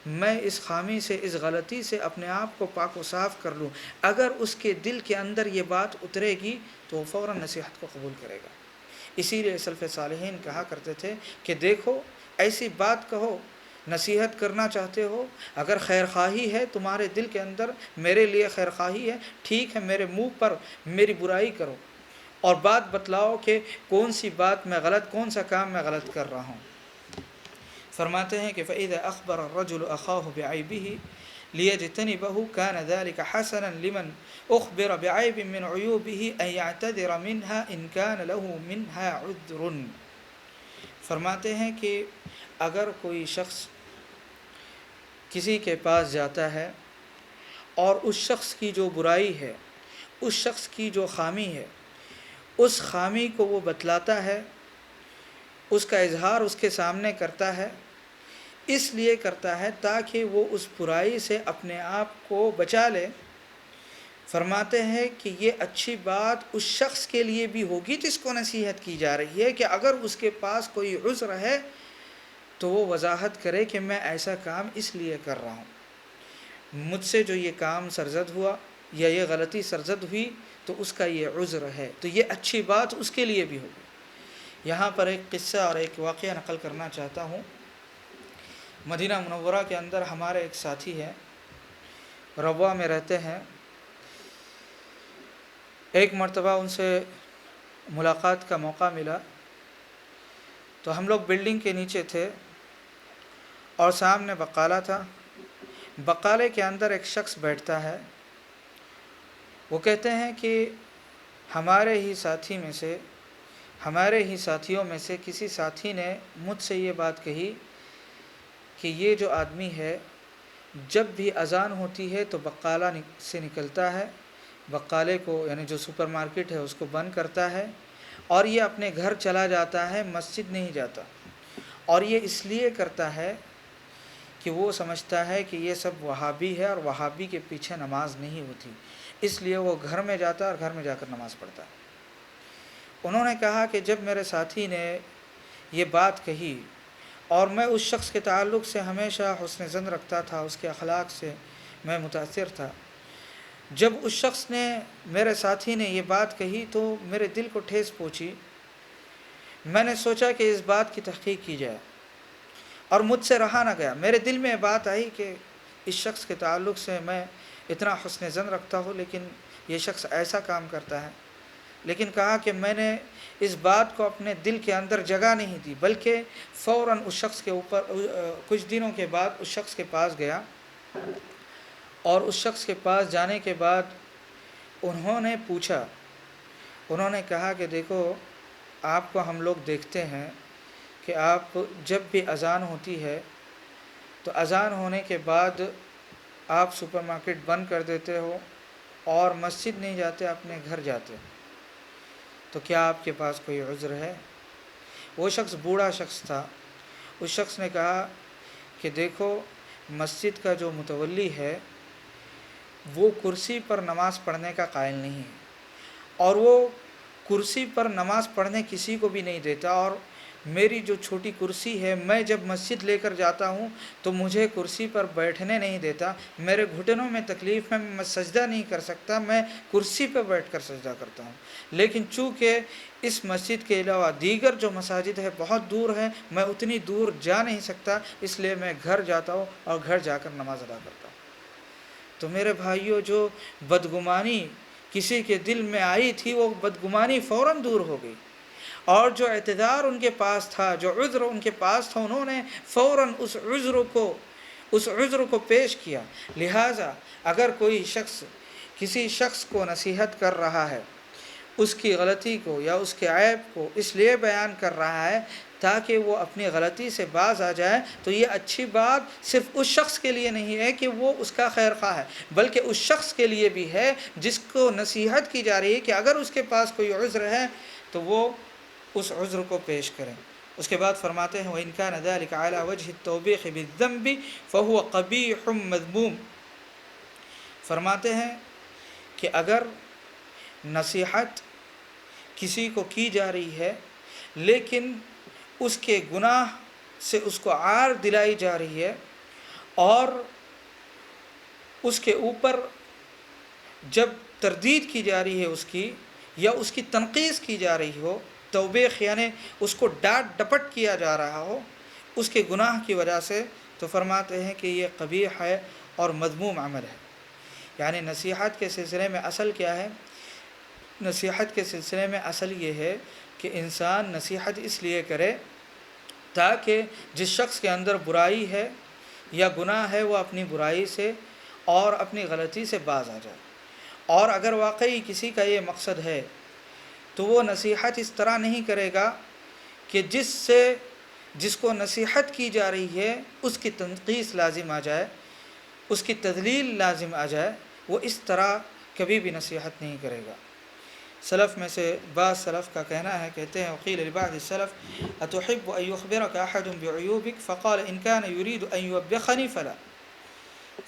میں اس خامی سے، اس غلطی سے اپنے آپ کو پاک و صاف کر لوں، اگر اس کے دل کے اندر یہ بات اترے گی تو وہ فوراً نصیحت کو قبول کرے گا۔ اسی لیے سلف صالحین کہا کرتے تھے کہ دیکھو، ایسی بات کہو، نصیحت کرنا چاہتے ہو، اگر خیر خواہی ہے تمہارے دل کے اندر، میرے لیے خیر خواہی ہے، ٹھیک ہے، میرے منہ پر میری برائی کرو اور بات بتلاؤ کہ کون سی بات میں غلط، کون سا کام میں غلط کر رہا ہوں۔ فرماتے ہیں کہ فَإِذَا أَخْبَرَ الرَّجُلُ أَخَاهُ بِعَيْبِهِ لِيَجْتَنِبَهُ كَانَ ذَلِكَ حَسَنًا لِمَنْ أُخْبِرَ بِعَيْبٍ مِّنْ عُيُوبِهِ أَنْ يَعْتَذِرَ مِنْهَا إِنْ كَانَ لَهُ مِنْهَا عُذْرٌ۔ فرماتے ہیں کہ اگر کوئی شخص کسی کے پاس جاتا ہے اور اس شخص کی جو برائی ہے، اس شخص کی جو خامی ہے، اس خامی کو وہ بتلاتا ہے، اس کا اظہار اس کے سامنے کرتا ہے، اس لیے کرتا ہے تاکہ وہ اس برائی سے اپنے آپ کو بچا لے۔ فرماتے ہیں کہ یہ اچھی بات اس شخص کے لیے بھی ہوگی جس کو نصیحت کی جا رہی ہے کہ اگر اس کے پاس کوئی عذر ہے تو وہ وضاحت کرے کہ میں ایسا کام اس لیے کر رہا ہوں، مجھ سے جو یہ کام سرزد ہوا یا یہ غلطی سرزد ہوئی تو اس کا یہ عذر ہے، تو یہ اچھی بات اس کے لیے بھی ہوگی۔ یہاں پر ایک قصہ اور ایک واقعہ نقل کرنا چاہتا ہوں۔ مدینہ منورہ کے اندر ہمارے ایک ساتھی ہیں، ربوہ میں رہتے ہیں۔ ایک مرتبہ ان سے ملاقات کا موقع ملا تو ہم لوگ بلڈنگ کے نیچے تھے اور سامنے بقالہ تھا۔ بقالے کے اندر ایک شخص بیٹھتا ہے، وہ کہتے ہیں کہ ہمارے ہی ساتھیوں میں سے کسی ساتھی نے مجھ سے یہ بات کہی کہ یہ جو آدمی ہے جب بھی اذان ہوتی ہے تو بقالہ سے نکلتا ہے، بقالے کو یعنی جو سپر مارکیٹ ہے اس کو بند کرتا ہے اور یہ اپنے گھر چلا جاتا ہے، مسجد نہیں جاتا، اور یہ اس لیے کرتا ہے کہ وہ سمجھتا ہے کہ یہ سب وہابی ہے اور وہابی کے پیچھے نماز نہیں ہوتی، اس لیے وہ گھر میں جاتا ہے اور گھر میں جا کر نماز پڑھتا ہے۔ انہوں نے کہا کہ جب میرے ساتھی نے یہ بات کہی، اور میں اس شخص کے تعلق سے ہمیشہ حسن ظن رکھتا تھا، اس کے اخلاق سے میں متاثر تھا، جب اس شخص نے، میرے ساتھی نے یہ بات کہی تو میرے دل کو ٹھیس پہنچی۔ میں نے سوچا کہ اس بات کی تحقیق کی جائے، اور مجھ سے رہا نہ گیا۔ میرے دل میں بات آئی کہ اس شخص کے تعلق سے میں اتنا حسن ظن رکھتا ہوں، لیکن یہ شخص ایسا کام کرتا ہے۔ لیکن کہا کہ میں نے اس بات کو اپنے دل کے اندر جگہ نہیں دی، بلکہ فوراً اس شخص کے اوپر کچھ دنوں کے بعد اس شخص کے پاس گیا، اور اس شخص کے پاس جانے کے بعد انہوں نے پوچھا، انہوں نے کہا کہ دیکھو، آپ کو ہم لوگ دیکھتے ہیں کہ آپ جب بھی اذان ہوتی ہے تو اذان ہونے کے بعد آپ سپر مارکیٹ بند کر دیتے ہو اور مسجد نہیں جاتے، اپنے گھر جاتے، تو کیا آپ کے پاس کوئی عذر ہے؟ وہ شخص بوڑھا شخص تھا۔ اس شخص نے کہا کہ دیکھو، مسجد کا جو متولی ہے وہ کرسی پر نماز پڑھنے کا قائل نہیں ہے، اور وہ کرسی پر نماز پڑھنے کسی کو بھی نہیں دیتا، اور میری جو چھوٹی کرسی ہے، میں جب مسجد لے کر جاتا ہوں تو مجھے کرسی پر بیٹھنے نہیں دیتا، میرے گھٹنوں میں تکلیف ہے، میں سجدہ نہیں کر سکتا، میں کرسی پہ بیٹھ کر سجدہ کرتا ہوں، لیکن چونکہ اس مسجد کے علاوہ دیگر جو مساجد ہے بہت دور ہے، میں اتنی دور جا نہیں سکتا، اس لیے میں گھر جاتا ہوں اور گھر جا کر نماز ادا کرتا ہوں۔ تو میرے بھائیوں، جو بدگمانی کسی کے دل میں آئی تھی، وہ بدگمانی فوراً دور ہو گئی، اور جو اعتذار ان کے پاس تھا، جو عذر ان کے پاس تھا، انہوں نے فوراً اس عذر کو پیش کیا۔ لہٰذا اگر کوئی شخص کسی شخص کو نصیحت کر رہا ہے، اس کی غلطی کو یا اس کے عیب کو اس لیے بیان کر رہا ہے تاکہ وہ اپنی غلطی سے باز آ جائے، تو یہ اچھی بات صرف اس شخص کے لیے نہیں ہے کہ وہ اس کا خیر خواہ ہے، بلکہ اس شخص کے لیے بھی ہے جس کو نصیحت کی جا رہی ہے کہ اگر اس کے پاس کوئی عذر ہے تو وہ اس عذر کو پیش کریں۔ اس کے بعد فرماتے ہیں وَإِنْ كَانَ ذَلِكَ عَلَى وَجْهِ التَّوْبِيخِ بِالذَّنْبِ فَهُوَ قَبِيحٌ مَذْمُوم۔ فرماتے ہیں کہ اگر نصیحت کسی کو کی جا رہی ہے لیکن اس کے گناہ سے اس کو عار دلائی جا رہی ہے، اور اس کے اوپر جب تردید کی جا رہی ہے اس کی، یا اس کی تنقیص کی جا رہی ہو، توبیخ یعنی اس کو ڈانٹ ڈپٹ کیا جا رہا ہو اس کے گناہ کی وجہ سے، تو فرماتے ہیں کہ یہ قبیح ہے اور مذموم عمل ہے۔ یعنی نصیحت کے سلسلے میں اصل کیا ہے؟ نصیحت کے سلسلے میں اصل یہ ہے کہ انسان نصیحت اس لیے کرے تاکہ جس شخص کے اندر برائی ہے یا گناہ ہے وہ اپنی برائی سے اور اپنی غلطی سے باز آ جائے، اور اگر واقعی کسی کا یہ مقصد ہے تو وہ نصیحت اس طرح نہیں کرے گا کہ جس کو نصیحت کی جا رہی ہے اس کی تنقیص لازم آ جائے، اس کی تذلیل لازم آ جائے، وہ اس طرح کبھی بھی نصیحت نہیں کرے گا۔ سلف میں سے بعض سلف کا کہنا ہے، کہتے ہیں وقیل لبعض السلف اتحب ان یخبرک احد بعیوبک فقال ان کان یرید ان یوبخنی فلا۔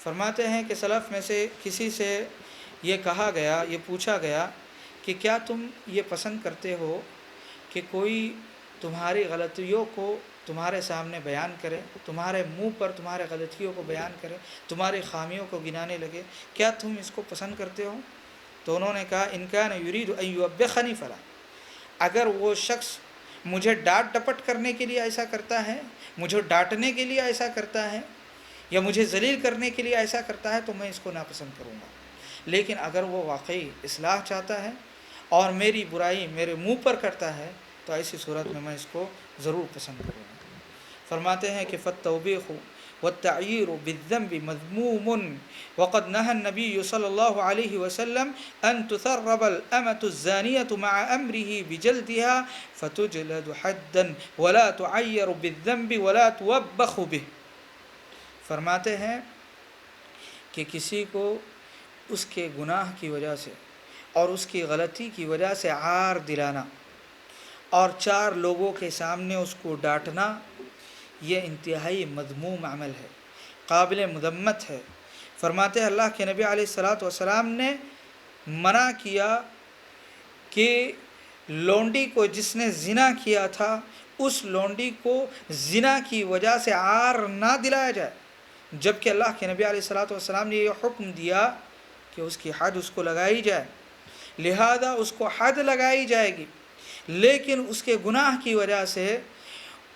فرماتے ہیں کہ سلف میں سے کسی سے یہ کہا گیا، یہ پوچھا گیا کہ کیا تم یہ پسند کرتے ہو کہ کوئی تمہاری غلطیوں کو تمہارے سامنے بیان کرے، تمہارے منہ پر تمہارے غلطیوں کو بیان کرے، تمہاری خامیوں کو گنانے لگے، کیا تم اس کو پسند کرتے ہو؟ تو انہوں نے کہا ان کان یرید ان یوبخنی فلا، اگر وہ شخص مجھے ڈانٹ ڈپٹ کرنے کے لیے ایسا کرتا ہے، مجھے ڈانٹنے کے لیے ایسا کرتا ہے، یا مجھے ذلیل کرنے کے لیے ایسا کرتا ہے تو میں اس کو ناپسند کروں گا، لیکن اگر وہ واقعی اصلاح چاہتا ہے اور میری برائی میرے منہ پر کرتا ہے تو ایسی صورت میں اس کو ضرور پسند کروں گا۔ فرماتے ہیں کہ فالتوبیخ والتعییر بالذنب مذموم وقد نهى النبي صلى الله عليه وسلم ان تثرب الامة الزانية مع امره بجلدها فتجلد حدا ولا تعیر بالذنب ولا توبخ به۔ فرماتے ہیں کہ کسی کو اس کے گناہ کی وجہ سے اور اس کی غلطی کی وجہ سے عار دلانا، اور 4 لوگوں کے سامنے اس کو ڈانٹنا، یہ انتہائی مذموم عمل ہے، قابل مذمت ہے۔ فرماتے ہیں اللہ کے نبی علیہ الصلاۃ والسلام نے منع کیا کہ لونڈی کو جس نے زنا کیا تھا اس لونڈی کو زنا کی وجہ سے عار نہ دلایا جائے، جبکہ اللہ کے نبی علیہ الصلاۃ والسلام نے یہ حکم دیا کہ اس کی حد اس کو لگائی جائے، لہذا اس کو حد لگائی جائے گی، لیکن اس کے گناہ کی وجہ سے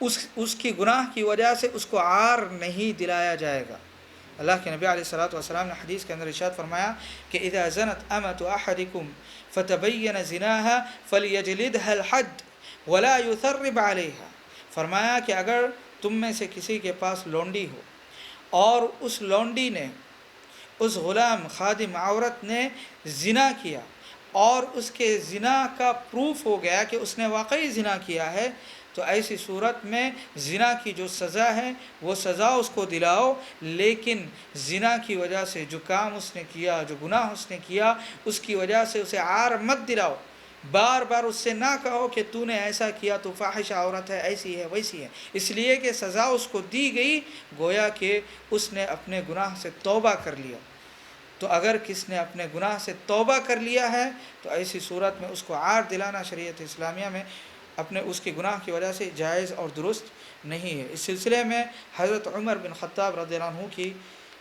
اس کی گناہ کی وجہ سے اس کو عار نہیں دلایا جائے گا۔ اللہ کے نبی علیہ الصلاۃ والسلام نے حدیث کے اندر ارشاد فرمایا کہ اذا زنت امۃ احدکم فتبین زناها فلیجلدها الحد ولا یثرب علیہا، فرمایا کہ اگر تم میں سے کسی کے پاس لونڈی ہو اور اس لونڈی نے، اس غلام خادم عورت نے زنا کیا اور اس کے زنا کا پروف ہو گیا کہ اس نے واقعی زنا کیا ہے، تو ایسی صورت میں زنا کی جو سزا ہے وہ سزا اس کو دلاؤ، لیکن زنا کی وجہ سے جو کام اس نے کیا، جو گناہ اس نے کیا، اس کی وجہ سے اسے عار مت دلاؤ۔ بار بار اس سے نہ کہو کہ تو نے ایسا کیا، تو فاحش عورت ہے، ایسی ہے ویسی ہے، اس لیے کہ سزا اس کو دی گئی گویا کہ اس نے اپنے گناہ سے توبہ کر لیا۔ تو اگر کس نے اپنے گناہ سے توبہ کر لیا ہے تو ایسی صورت میں اس کو عار دلانا شریعت اسلامیہ میں اپنے اس کے گناہ کی وجہ سے جائز اور درست نہیں ہے۔ اس سلسلے میں حضرت عمر بن خطاب رضی اللہ عنہ کی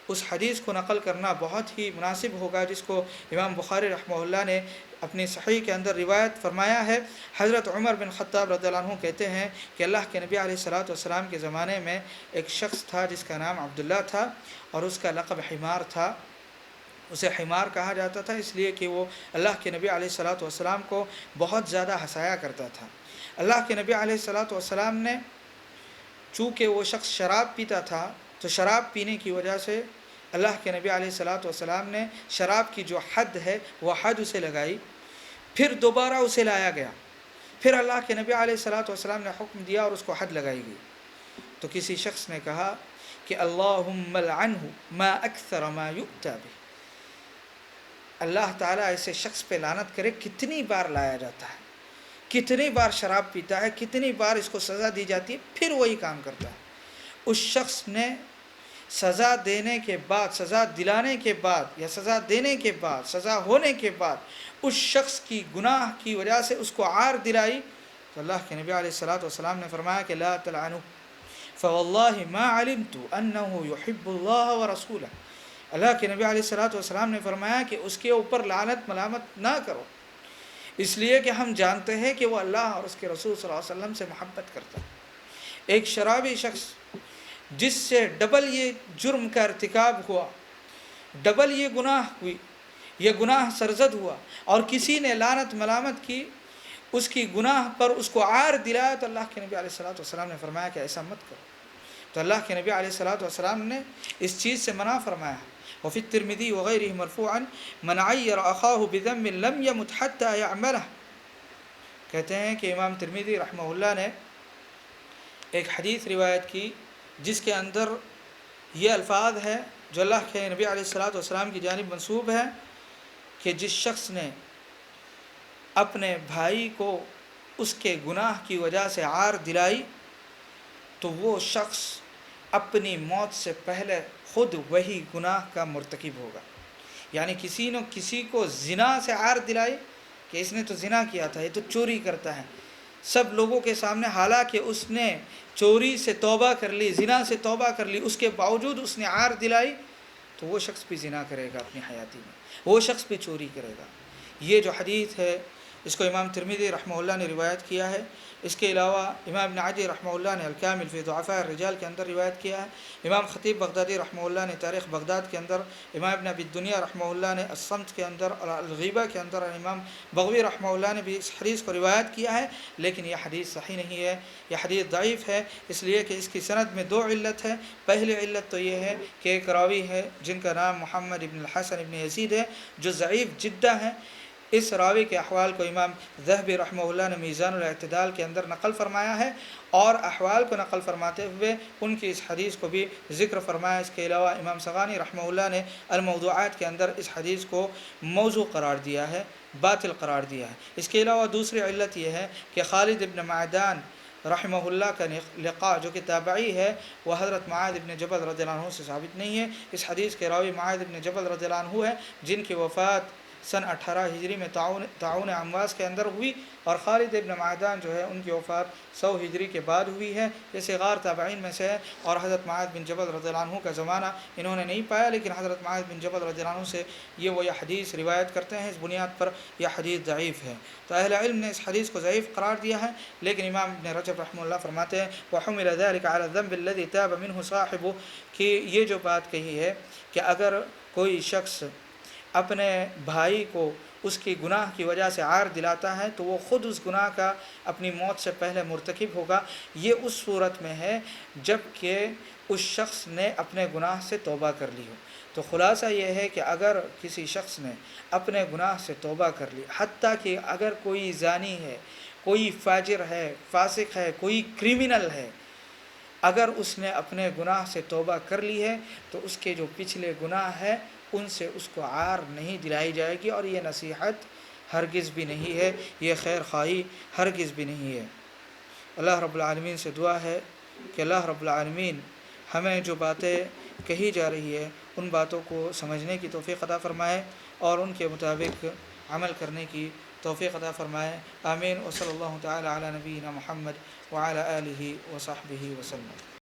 اس حدیث کو نقل کرنا بہت ہی مناسب ہوگا جس کو امام بخاری رحمہ اللہ نے اپنی صحیح کے اندر روایت فرمایا ہے۔ حضرت عمر بن خطاب رضی اللہ عنہ کہتے ہیں کہ اللہ کے نبی علیہ الصلاۃ والسلام کے زمانے میں ایک شخص تھا جس کا نام عبداللہ تھا اور اس کا لقب حمار تھا۔ اسے حمار کہا جاتا تھا اس لیے کہ وہ اللہ کے نبی علیہ الصلاۃ والسلام کو بہت زیادہ ہنسایا کرتا تھا۔ اللہ کے نبی علیہ الصلاۃ والسلام نے، چونکہ وہ شخص شراب پیتا تھا، تو شراب پینے کی وجہ سے اللہ کے نبی علیہ الصلاۃ والسلام نے شراب کی جو حد ہے وہ حد اسے لگائی، پھر دوبارہ اسے لایا گیا، پھر اللہ کے نبی علیہ الصلاۃ والسلام نے حکم دیا اور اس کو حد لگائی گئی۔ تو کسی شخص نے کہا کہ اللہم لعنہ ما اکثر ما یؤتی بہ، اللہ تعالیٰ ایسے شخص پہ لعنت کرے، کتنی بار لایا جاتا ہے، کتنی بار شراب پیتا ہے، کتنی بار اس کو سزا دی جاتی ہے، پھر وہی کام کرتا ہے۔ اس شخص نے سزا دینے کے بعد، سزا دلانے کے بعد یا سزا دینے کے بعد، سزا ہونے کے بعد اس شخص کی گناہ کی وجہ سے اس کو عار دلائی، تو اللہ کے نبی علیہ الصلاۃ والسلام نے فرمایا کہ لا تلعنوا فواللہ ما علمت انہ یحب اللہ ورسولہ، اللہ کے نبی علیہ الصلاۃ والسلام نے فرمایا کہ اس کے اوپر لعنت ملامت نہ کرو، اس لیے کہ ہم جانتے ہیں کہ وہ اللہ اور اس کے رسول صلی اللہ علیہ وسلم سے محبت کرتا ہے۔ ایک شرابی شخص جس سے ڈبل یہ جرم کا ارتکاب ہوا، ڈبل یہ گناہ ہوئی، یہ گناہ سرزد ہوا، اور کسی نے لعنت ملامت کی اس کی گناہ پر، اس کو عار دلایا، تو اللہ کے نبی علیہ الصلاۃ والسلام نے فرمایا کہ ایسا مت کرو۔ تو اللہ کے نبی علیہ الصلاۃ والسلام نے اس چیز سے منع فرمایا ہے۔ وفی الترمذی وغیرہ مرفوعا من عیر اخاہ بذنب لم یمت حتی یعملہ، کہتے ہیں کہ امام ترمذی رحمہ اللہ نے ایک حدیث روایت کی جس کے اندر یہ الفاظ ہے جو اللہ کے نبی علیہ الصلاۃ والسلام کی جانب منسوب ہے کہ جس شخص نے اپنے بھائی کو اس کے گناہ کی وجہ سے عار دلائی تو وہ شخص اپنی موت سے پہلے خود وہی گناہ کا مرتکب ہوگا۔ یعنی کسی نے کسی کو زنا سے عار دلائی کہ اس نے تو زنا کیا تھا، یہ تو چوری کرتا ہے، سب لوگوں کے سامنے، حالانکہ اس نے چوری سے توبہ کر لی، زنا سے توبہ کر لی، اس کے باوجود اس نے عار دلائی، تو وہ شخص بھی زنا کرے گا اپنی حیاتی میں، وہ شخص بھی چوری کرے گا۔ یہ جو حدیث ہے اس کو امام ترمذی رحمہ اللہ نے روایت کیا ہے۔ اس کے علاوہ امام ابن عدی رحمہ اللہ نے الکامل فی ضعفاء الرجال کے اندر روایت کیا ہے۔ امام خطیب بغدادی رحمہ اللہ نے تاریخ بغداد کے اندر، امام ابن ابی الدنیا رحمہ اللہ نے الصمت کے اندر اور الغیبہ کے اندر، امام بغوی رحمہ اللہ نے بھی اس حدیث کو روایت کیا ہے، لیکن یہ حدیث صحیح نہیں ہے، یہ حدیث ضعیف ہے، اس لیے کہ اس کی سند میں 2 علت ہے۔ پہلی علت تو یہ ہے کہ ایک راوی ہے جن کا نام محمد ابن الحسن ابن یزید ہے جو ضعیف جدہ ہے، اس راوی کے احوال کو امام ذہبی رحمہ اللہ نے میزان الاعتدال کے اندر نقل فرمایا ہے، اور احوال کو نقل فرماتے ہوئے ان کی اس حدیث کو بھی ذکر فرمایا۔ اس کے علاوہ امام صغانی رحمہ اللہ نے الموضوعات کے اندر اس حدیث کو موضوع قرار دیا ہے، باطل قرار دیا ہے۔ اس کے علاوہ دوسری علت یہ ہے کہ خالد ابن معدان رحمہ اللہ کا لقاء جو کہ تابعی ہے، وہ حضرت معاذ ابن جبل رضی اللہ عنہ سے ثابت نہیں ہے۔ اس حدیث کے راوی معاذ ابن جبل رضی اللہ عنہ ہے، جن کی وفات سن 18 ہجری میں تعاون امواس کے اندر ہوئی، اور خالد ابن معدان جو ہے ان کی وفات 100 ہجری کے بعد ہوئی ہے۔ یہ صغار تابعین میں سے ہے، اور حضرت معاذ بن جبل رضی اللہ عنہ کا زمانہ انہوں نے نہیں پایا، لیکن حضرت معاذ بن جبل رضی اللہ عنہ سے یہ حدیث روایت کرتے ہیں۔ اس بنیاد پر یہ حدیث ضعیف ہے، تو اہل علم نے اس حدیث کو ضعیف قرار دیا ہے، لیکن امام ابن رجب رحمہ اللہ فرماتے ہیں وحمل ذلك على الذنب الذي تاب منه صاحبه، کہ یہ جو بات کہی ہے کہ اگر کوئی شخص اپنے بھائی کو اس کی گناہ کی وجہ سے عار دلاتا ہے تو وہ خود اس گناہ کا اپنی موت سے پہلے مرتکب ہوگا، یہ اس صورت میں ہے جب کہ اس شخص نے اپنے گناہ سے توبہ کر لی ہو۔ تو خلاصہ یہ ہے کہ اگر کسی شخص نے اپنے گناہ سے توبہ کر لی، حتیٰ کہ اگر کوئی زانی ہے، کوئی فاجر ہے، فاسق ہے، کوئی کریمنل ہے، اگر اس نے اپنے گناہ سے توبہ کر لی ہے تو اس کے جو پچھلے گناہ ہے ان سے اس کو عار نہیں دلائی جائے گی، اور یہ نصیحت ہرگز بھی نہیں ہے، یہ خیر خواہی ہرگز بھی نہیں ہے۔ اللہ رب العالمین سے دعا ہے کہ اللہ رب العالمین ہمیں جو باتیں کہی جا رہی ہے ان باتوں کو سمجھنے کی توفیق عطا فرمائے، اور ان کے مطابق عمل کرنے کی توفیق عطا فرمائے۔ آمین۔ وصلی اللہ تعالی علی نبینا محمد وعلی آلہ وصحبہ وسلم۔